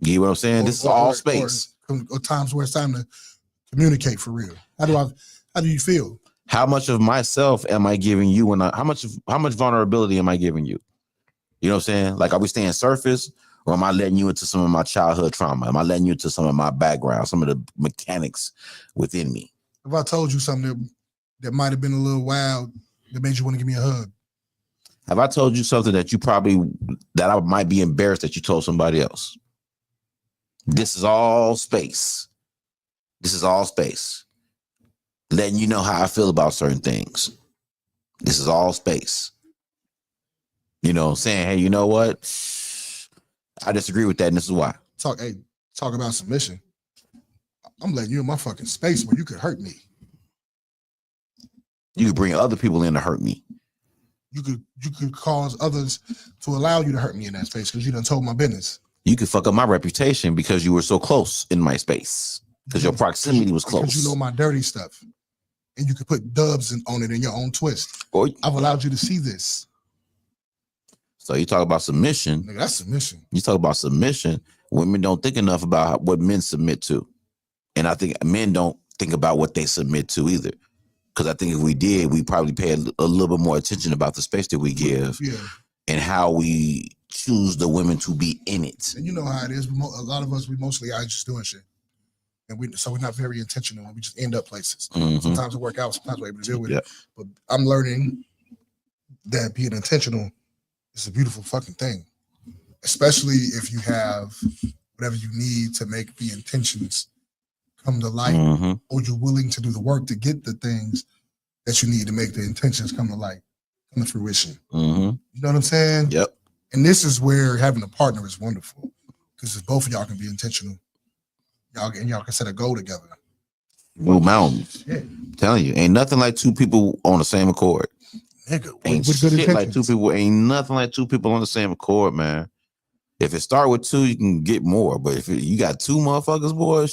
You know what I'm saying? This is all space. Or times where it's time to communicate for real. How do you feel? How much of myself am I giving you, and how much vulnerability am I giving you? You know what I'm saying? Like, are we staying surface, or am I letting you into some of my childhood trauma? Am I letting you into some of my background, some of the mechanics within me? If I told you something that might have been a little wild, that made you want to give me a hug? Have I told you something that I might be embarrassed that you told somebody else? This is all space. This is all space. Letting you know how I feel about certain things. This is all space. You know, saying, hey, you know what? I disagree with that, and this is why. Talk about submission. I'm letting you in my fucking space where you could hurt me. You could bring other people in to hurt me. You could cause others to allow you to hurt me in that space because you done told my business. You could fuck up my reputation because you were so close in my space. Because your proximity was close. Because you know my dirty stuff. And you could put dubs on it in your own twist. Or I've allowed you to see this. So you talk about submission. Nigga, that's submission. You talk about submission. Women don't think enough about what men submit to. And I think men don't think about what they submit to either. Because I think if we did, we'd probably pay a little bit more attention about the space that we give. Yeah. And how we choose the women to be in it. And you know how it is. A lot of us, we mostly are just doing shit. And we're not very intentional. We just end up places. Mm-hmm. Sometimes it work out. Sometimes we're able to deal with it. But I'm learning that being intentional is a beautiful fucking thing. Especially if you have whatever you need to make the intentions come to light, or you're willing to do the work to get the things that you need to make the intentions come to light, come to fruition. Mm-hmm. You know what I'm saying? Yep. And this is where having a partner is wonderful because both of y'all can be intentional. Y'all can set a goal together. Move mountains. Yeah. I'm telling you, ain't nothing like two people on the same accord. Nigga, Ain't with good shit like intentions. two people. Ain't nothing like two people on the same accord, man. If it start with two, you can get more. But if you got two motherfuckers, boy,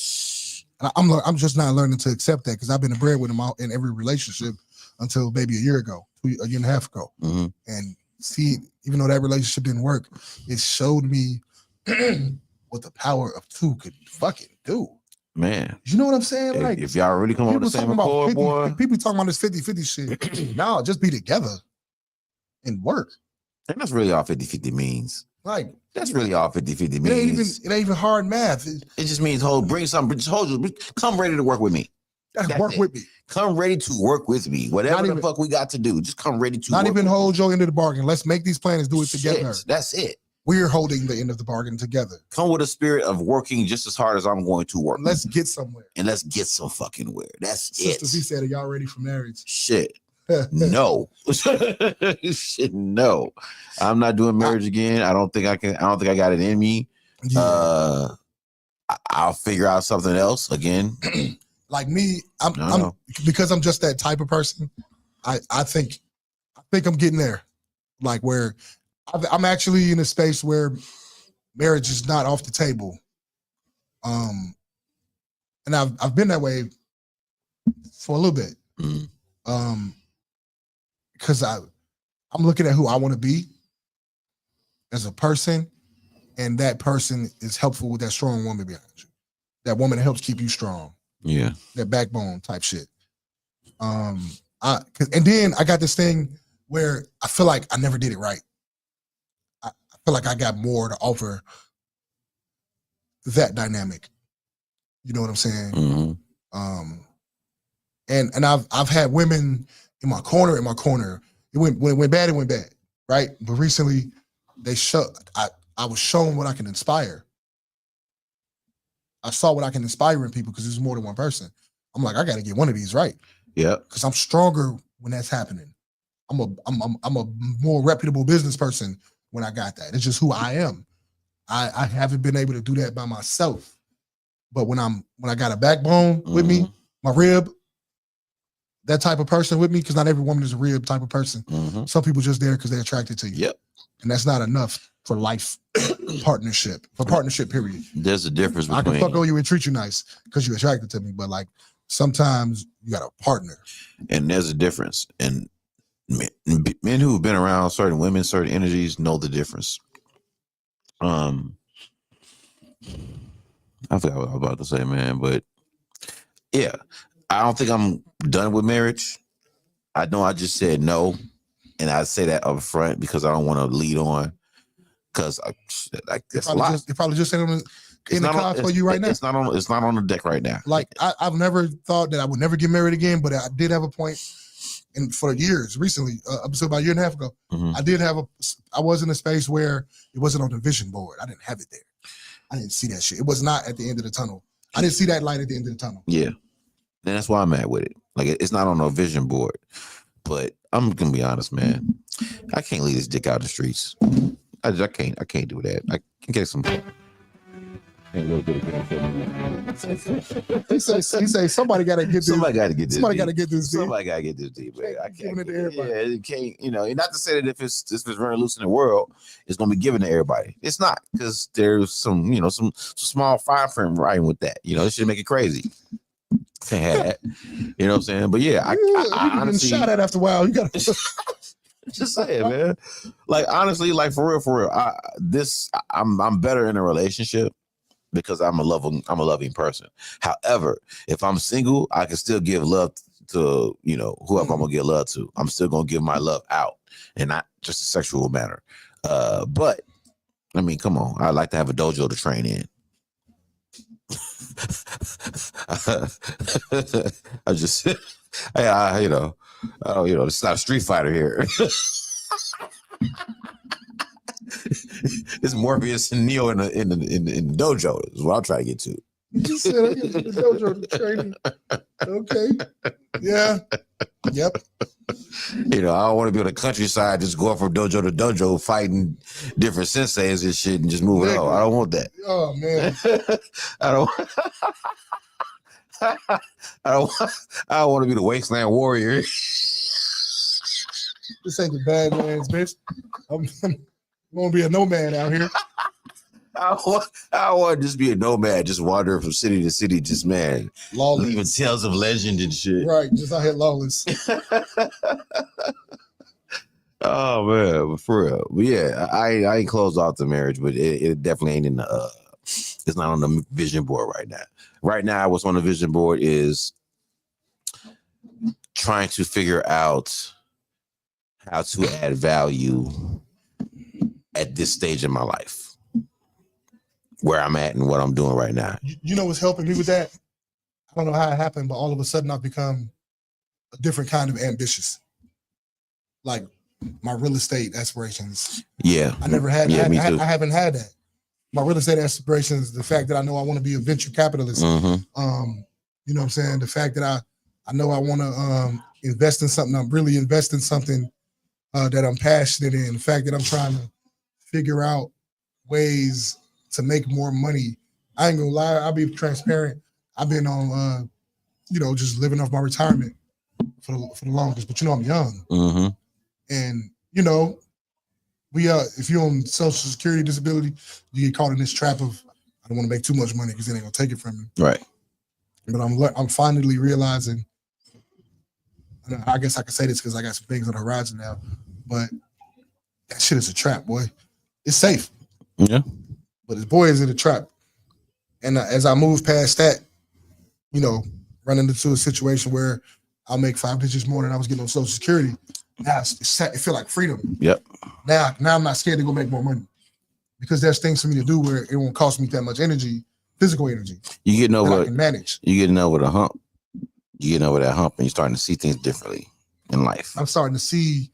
I'm just not learning to accept that because I've been a breadwinner in every relationship until maybe a year and a half ago. Mm-hmm. And see, even though that relationship didn't work, it showed me what the power of two could fucking do. Man, you know what I'm saying? Like, if y'all really come on the same accord, boy. People talking about this 50-50 shit. No, just be together and work. And that's really all 50-50 means. Like, that's really all 50-50 means. It ain't even hard math. It just means bring something. Come ready to work with me. That's work with me. Come ready to work with me. Whatever the fuck we got to do, just come ready to. Not work even with hold me. your end of the bargain. Let's make these plans, do it together. That's it. We're holding the end of the bargain together. Come with a spirit of working just as hard as I'm going to work. Let's get somewhere. And let's get some fucking where. That's Sister it. Z said, "Are y'all ready for marriage?" Shit. No. Shit, no. I'm not doing marriage again. I don't think I got it in me. Yeah. I'll figure out something else again. Like me, I'm because I'm just that type of person. I think I'm getting there. Like where I'm actually in a space where marriage is not off the table. And I've been that way for a little bit. Because I'm looking at who I want to be as a person, and that person is helpful with that strong woman behind you. That woman helps keep you strong. Yeah. That backbone type shit. And then I got this thing where I feel like I never did it right. I feel like I got more to offer that dynamic. You know what I'm saying? Mm-hmm. And I've had women in my corner. When it went bad, it went bad, right? But recently, I was shown what I can inspire. I saw what I can inspire in people because there's more than one person. I'm like, I got to get one of these right. Yeah. Because I'm stronger when that's happening. I'm a more reputable business person when I got that. It's just who I am. I haven't been able to do that by myself. But when I got a backbone with me, my rib, that type of person with me, because not every woman is a rib type of person. Some people just there because they're attracted to you. Yep. And that's not enough for life partnership, period. There's a difference between. I can fuck on you and treat you nice because you're attracted to me, but like sometimes you got a partner. And there's a difference. And men who've been around certain women, certain energies know the difference. I forgot what I was about to say, man, but yeah, I don't think I'm done with marriage. I know I just said no, and I say that up front because I don't want to lead on. Because that's a lot. You're probably just saying in the car for you right now. It's not on the deck right now. Like I've never thought that I would never get married again, but I did have a point, and for years recently, up until about a year and a half ago, I was in a space where it wasn't on the vision board. I didn't have it there. I didn't see that shit. It was not at the end of the tunnel. I didn't see that light at the end of the tunnel. Yeah. And that's why I'm at with it. Like it's not on a vision board. But I'm gonna be honest, man. I can't leave this dick out in the streets. I can't do that. I can get some. He say somebody got to get this. Somebody got to get this. Somebody got to get this. Somebody got to get this deep. I can't give it to everybody. Yeah, it can't. You know, not to say that if it's running loose in the world, it's gonna be given to everybody. It's not, because there's some small fine print writing with that. You know, this should make it crazy. Can't have that. You know what I'm saying? But yeah, I honestly shot at after a while. You got to. Just saying, man. Like honestly, like for real. I'm better in a relationship because I'm a loving person. However, if I'm single, I can still give love to whoever I'm gonna give love to. I'm still gonna give my love out, and not just a sexual manner. But I mean, come on. I'd like to have a dojo to train in. It's not a Street Fighter here. It's Morpheus and Neo in the dojo is what I'm trying to get to. You just said I get to the dojo training. Okay. Yeah. Yep. You know, I don't want to be on the countryside just going from dojo to dojo fighting different senseis and shit and just moving on. I don't want that. Oh man. I don't I don't want to be the wasteland warrior. This ain't the Badlands, bitch. I'm gonna be a nomad out here. I want to just be a nomad, just wandering from city to city, just man, Lawless. leaving tales of legend and shit. Right, just out here lawless. Oh man, but for real. But yeah, I ain't closed off the marriage, but it definitely ain't in the it's not on the vision board right now. Right now, what's on the vision board is trying to figure out how to add value at this stage in my life, where I'm at and what I'm doing right now. You know what's helping me with that? I don't know how it happened, but all of a sudden I've become a different kind of ambitious. Like my real estate aspirations. Yeah. I never had. Yeah, me too. I haven't had that. My real estate aspirations, the fact that I know I want to be a venture capitalist. Mm-hmm. You know what I'm saying? The fact that I know I want to invest in something. I'm really investing something that I'm passionate in. The fact that I'm trying to figure out ways to make more money. I ain't gonna lie, I'll be transparent. I've been on just living off my retirement for the longest, but I'm young. Mm-hmm. And we if you're on Social Security disability, you get caught in this trap of I don't want to make too much money because they ain't gonna take it from you. Right. But I'm finally realizing, and I guess I can say this because I got some things on the horizon now, but that shit is a trap, boy. It's safe. Yeah. But boy, is it a trap. And as I move past that, running into a situation where I'll make 5 digits more than I was getting on Social Security, now it feel like freedom. Yep. Now I'm not scared to go make more money because there's things for me to do where it won't cost me that much energy, physical energy. You getting over I can manage. You getting over the hump. You getting over that hump and you're starting to see things differently in life. I'm starting to see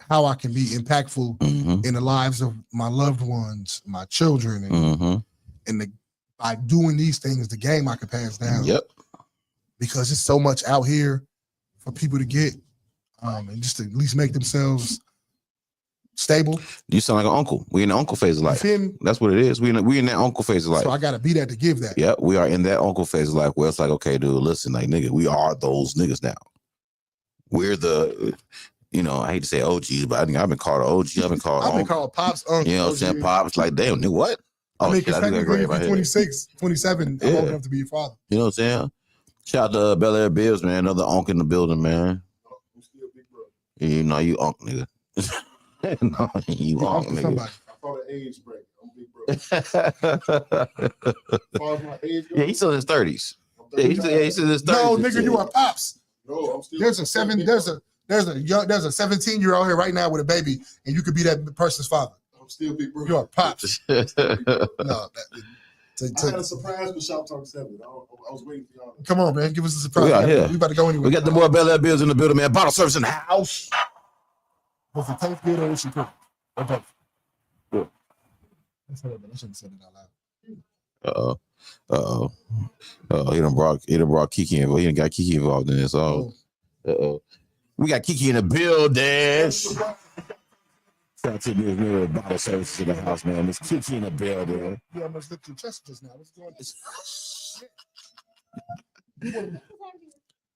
how I can be impactful in the lives of my loved ones, my children, and by doing these things, the game I can pass down. Yep. Because it's so much out here for people to get, and just to at least make themselves stable. You sound like an uncle. We in the uncle phase of life. That's what it is. We in that uncle phase of life. So I got to be that to give that. Yep, we are in that uncle phase of life where it's like, okay, dude, listen, like nigga, we are those niggas now. We're the, I hate to say OGs, but I think I've been called an OG. I've been called Pops, uncle. You know what I'm saying? Pops, like, damn, nigga, what? Oh, because technically, if you're 26, 27, I'm old enough to be your father. You know what I'm saying? Shout out to Bel Air Bills, man. Another uncle in the building, man. I'm still big bro. You uncle, nigga. No, you uncle, nigga. Somebody. I call it age break. I'm big bro. As far as my age goes, Yeah, he's still in his 30s. Yeah, he's still in his 30s. No, nigga, you are Pops. No, I'm still. There's a 17-year-old here right now with a baby, and you could be that person's father. I'm still big bro. You are Pops. No, I had a surprise for Shoptalk 7. I was waiting for y'all. Come on, man. Give us a surprise. We out here. We about to go anywhere. We got the boy Bel Air Bills in the building, man. Bottle service in the house. Was it taste good or was she cooked? Or both? Yeah. I shouldn't have said it out loud. He done brought Kiki involved. He done got Kiki involved in this. We got Kiki in the building. Shout out to the new bottle services in the house, man. Miss Kiki in the building. Yeah, I must look through chest just now. What's going on?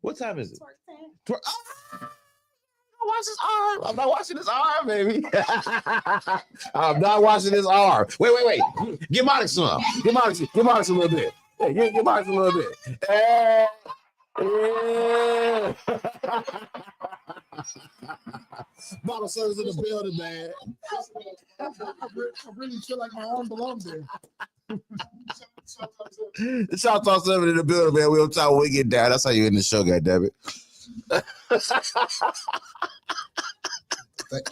What time is it? Watch his arm. I'm not watching his arm, baby. I'm not watching his arm. Wait. Give MONIX some. Give MONIX a little bit. Hey, give MONIX a little bit. Hey. Yeah. Bottle service in the building, man. I really feel like my arm belongs there. The Shoptalk 7 in the building, man. We'll talk when we get down. That's how you end the show, goddammit.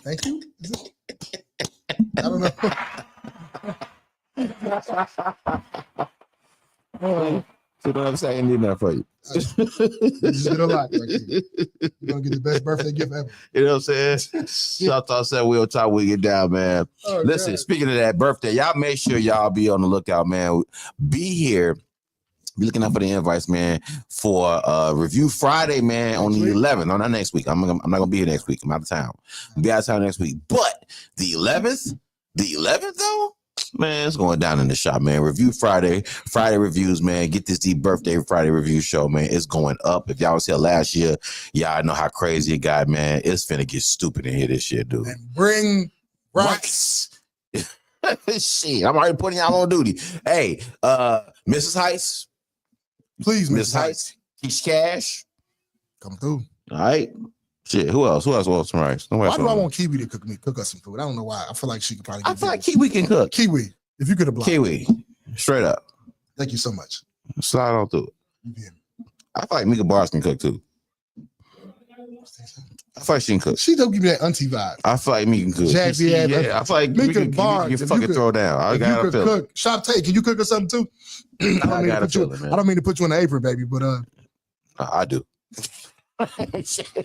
Thank you. I don't know. So what I'm saying, need that for you. You did a lot. Right, you're gonna get the best birthday gift ever. You know what I'm saying? Shoptalk 7, we'll talk when we get down, man. Oh, listen, God. Speaking of that birthday, y'all make sure y'all be on the lookout, man. Be here Be looking out for the invites, man, for Review Friday, man, on the 11th. No, not next week. I'm not gonna be here next week. I'm out of town. I'll be out of town next week. But the 11th though, man, it's going down in the shop, man. Review Friday reviews, man. Get this deep birthday Friday review show, man. It's going up. If y'all was here last year, y'all know how crazy it got, man. It's finna get stupid in here this year, dude. And bring rice. Shit, I'm already putting y'all on duty. Hey, Mrs. Heights. Please, Miss Heights. Keisha Cash. Come through. All right. Shit, who else? Who else wants some rice? Why do I want Kiwi to cook us some food? I don't know why. I feel like she could probably. I feel like Kiwi can cook. Kiwi, if you could have blocked. Kiwi, straight up. Thank you so much. Slide on through it. Yeah. I feel like Mika Bars can cook too. I feel like she can cook. She don't give me that auntie vibe. I feel like Mika can cook. Yeah, I feel like Mika Bars. You fucking throw down. I gotta feel it. Shoptalk, can you cook us something too? I don't mean to put you in the apron, baby, but I do. Shit, in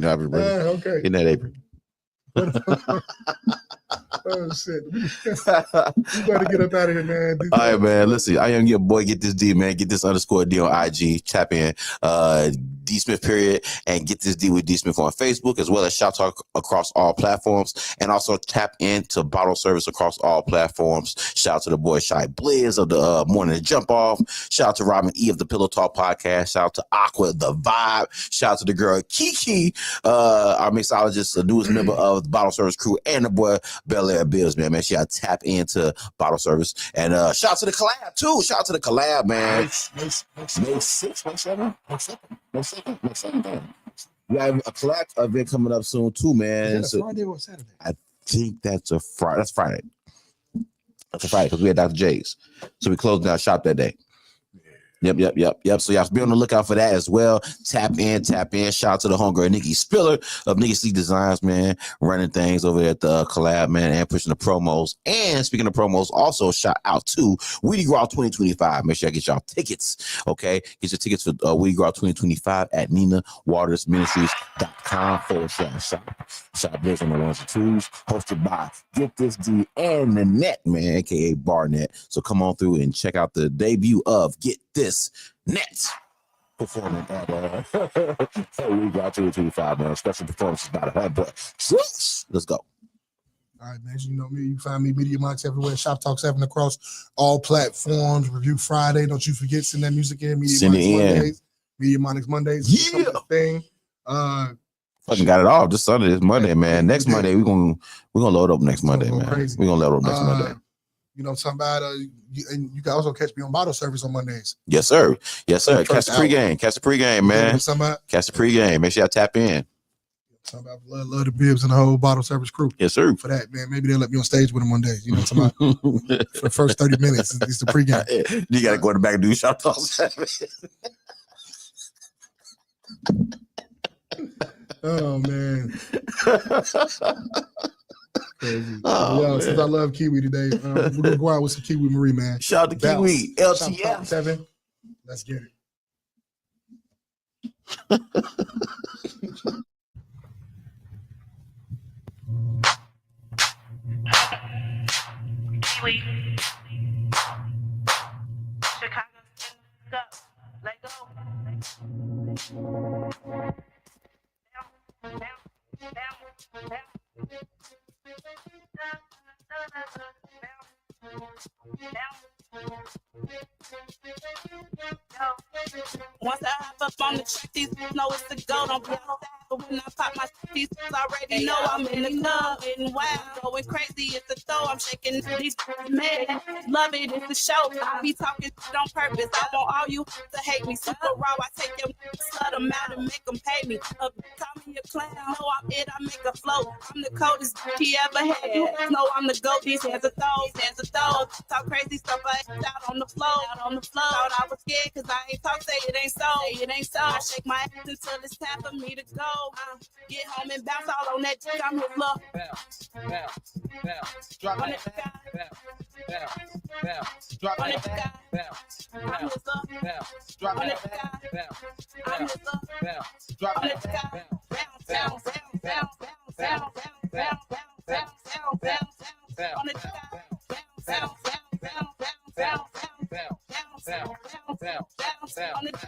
okay. In that apron. Oh shit. You better get up out of here, man. All right, man. Listen, I am your boy. Get this D, man. Get this _D on IG. Tap in D Smith period and get this D with D Smith on Facebook as well as Shoptalk across all platforms, and also tap into bottle service across all platforms. Shout out to the boy Shy Blizz of the Morning Jump Off. Shout out to Robin E of the Pillow Talk podcast. Shout out to Aqua the Vibe. Shout out to the girl Kiki, our mixologist, the newest member of the bottle service crew, and the boy Bel Air Bills, man. Man, she got to tap into bottle service. And shout out to the collab too. Shout out to the collab, man. May 6th, May 7th, May 2nd, May 2nd. We have a collab event coming up soon too, man. Is that a Friday or Saturday? I think that's a Friday. That's Friday. That's a Friday because we had Dr. J's. So we closed down shop that day. Yep. So y'all be on the lookout for that as well. Tap in. Shout out to the homegirl Nikki Spiller of Nikki Sleek Designs, man, running things over at the collab, man, and pushing the promos. And speaking of promos, also shout out to Weedy Growl 2025. Make sure I get y'all tickets. Okay, get your tickets for Weedy Growl 2025 at NinaWatersMinistries.com/shop. Shop Biz on the ones and twos, hosted by Get This D and the Net, man, aka Barnett. So come on through and check out the debut of Get This Net performing at We Got 225, man. Special performances by the homeboy. Let's go. All right, man. You know me. You find me Media MONIX everywhere. Shoptalk 7 across all platforms. Review Friday. Don't you forget, send that music in. Media MONIX Mondays. Media MONIX Mondays. Yeah. Thing. Fucking got it off. This Sunday is Monday, man. Next Monday we're gonna load up next Monday, man. Crazy. We're gonna load up next Monday. You know, something about and you can also catch me on bottle service on Mondays. Yes, sir. Catch the pregame. Catch the pregame, man. Catch the pregame. Make sure y'all tap in. Something about love the bibs and the whole bottle service crew. Yes, sir. For that, man. Maybe they'll let me on stage with them one day. You know, something about for the first 30 minutes. It's the pregame. You gotta go in the back and do shop talk. Oh man. Crazy. Oh, since I love Kiwi today, we're gonna go out with some Kiwi Marie, man. Shout out to Kiwi, LTF 7. Let's get it. Kiwi. Chicago. Go. Let go. Once I hop up on the track, these know it's the go. Don't be outside, but when I pop my these already know I'm in the club, getting wild, going crazy. It's the throw. I'm shaking these man. Love it, it's the show. I be talking shit on purpose. I want all you to hate me. Super raw, I take them, slut them out and make them pay me. Call me a clown. No, I'm it. I make a float. I'm the coldest he ever had. No, I'm the goat. These hands are throws. Talk crazy stuff. I out on the floor. Thought I was scared because I ain't talk. Say it ain't so. I shake my ass until it's time for me to go. Get home and bounce all on that dick. I'm his love. Bounce. Drop on it. Drop on it. I'm his love. Drop on it. I'm his love. Drop on it. Bounce. On it. Bounce. Down.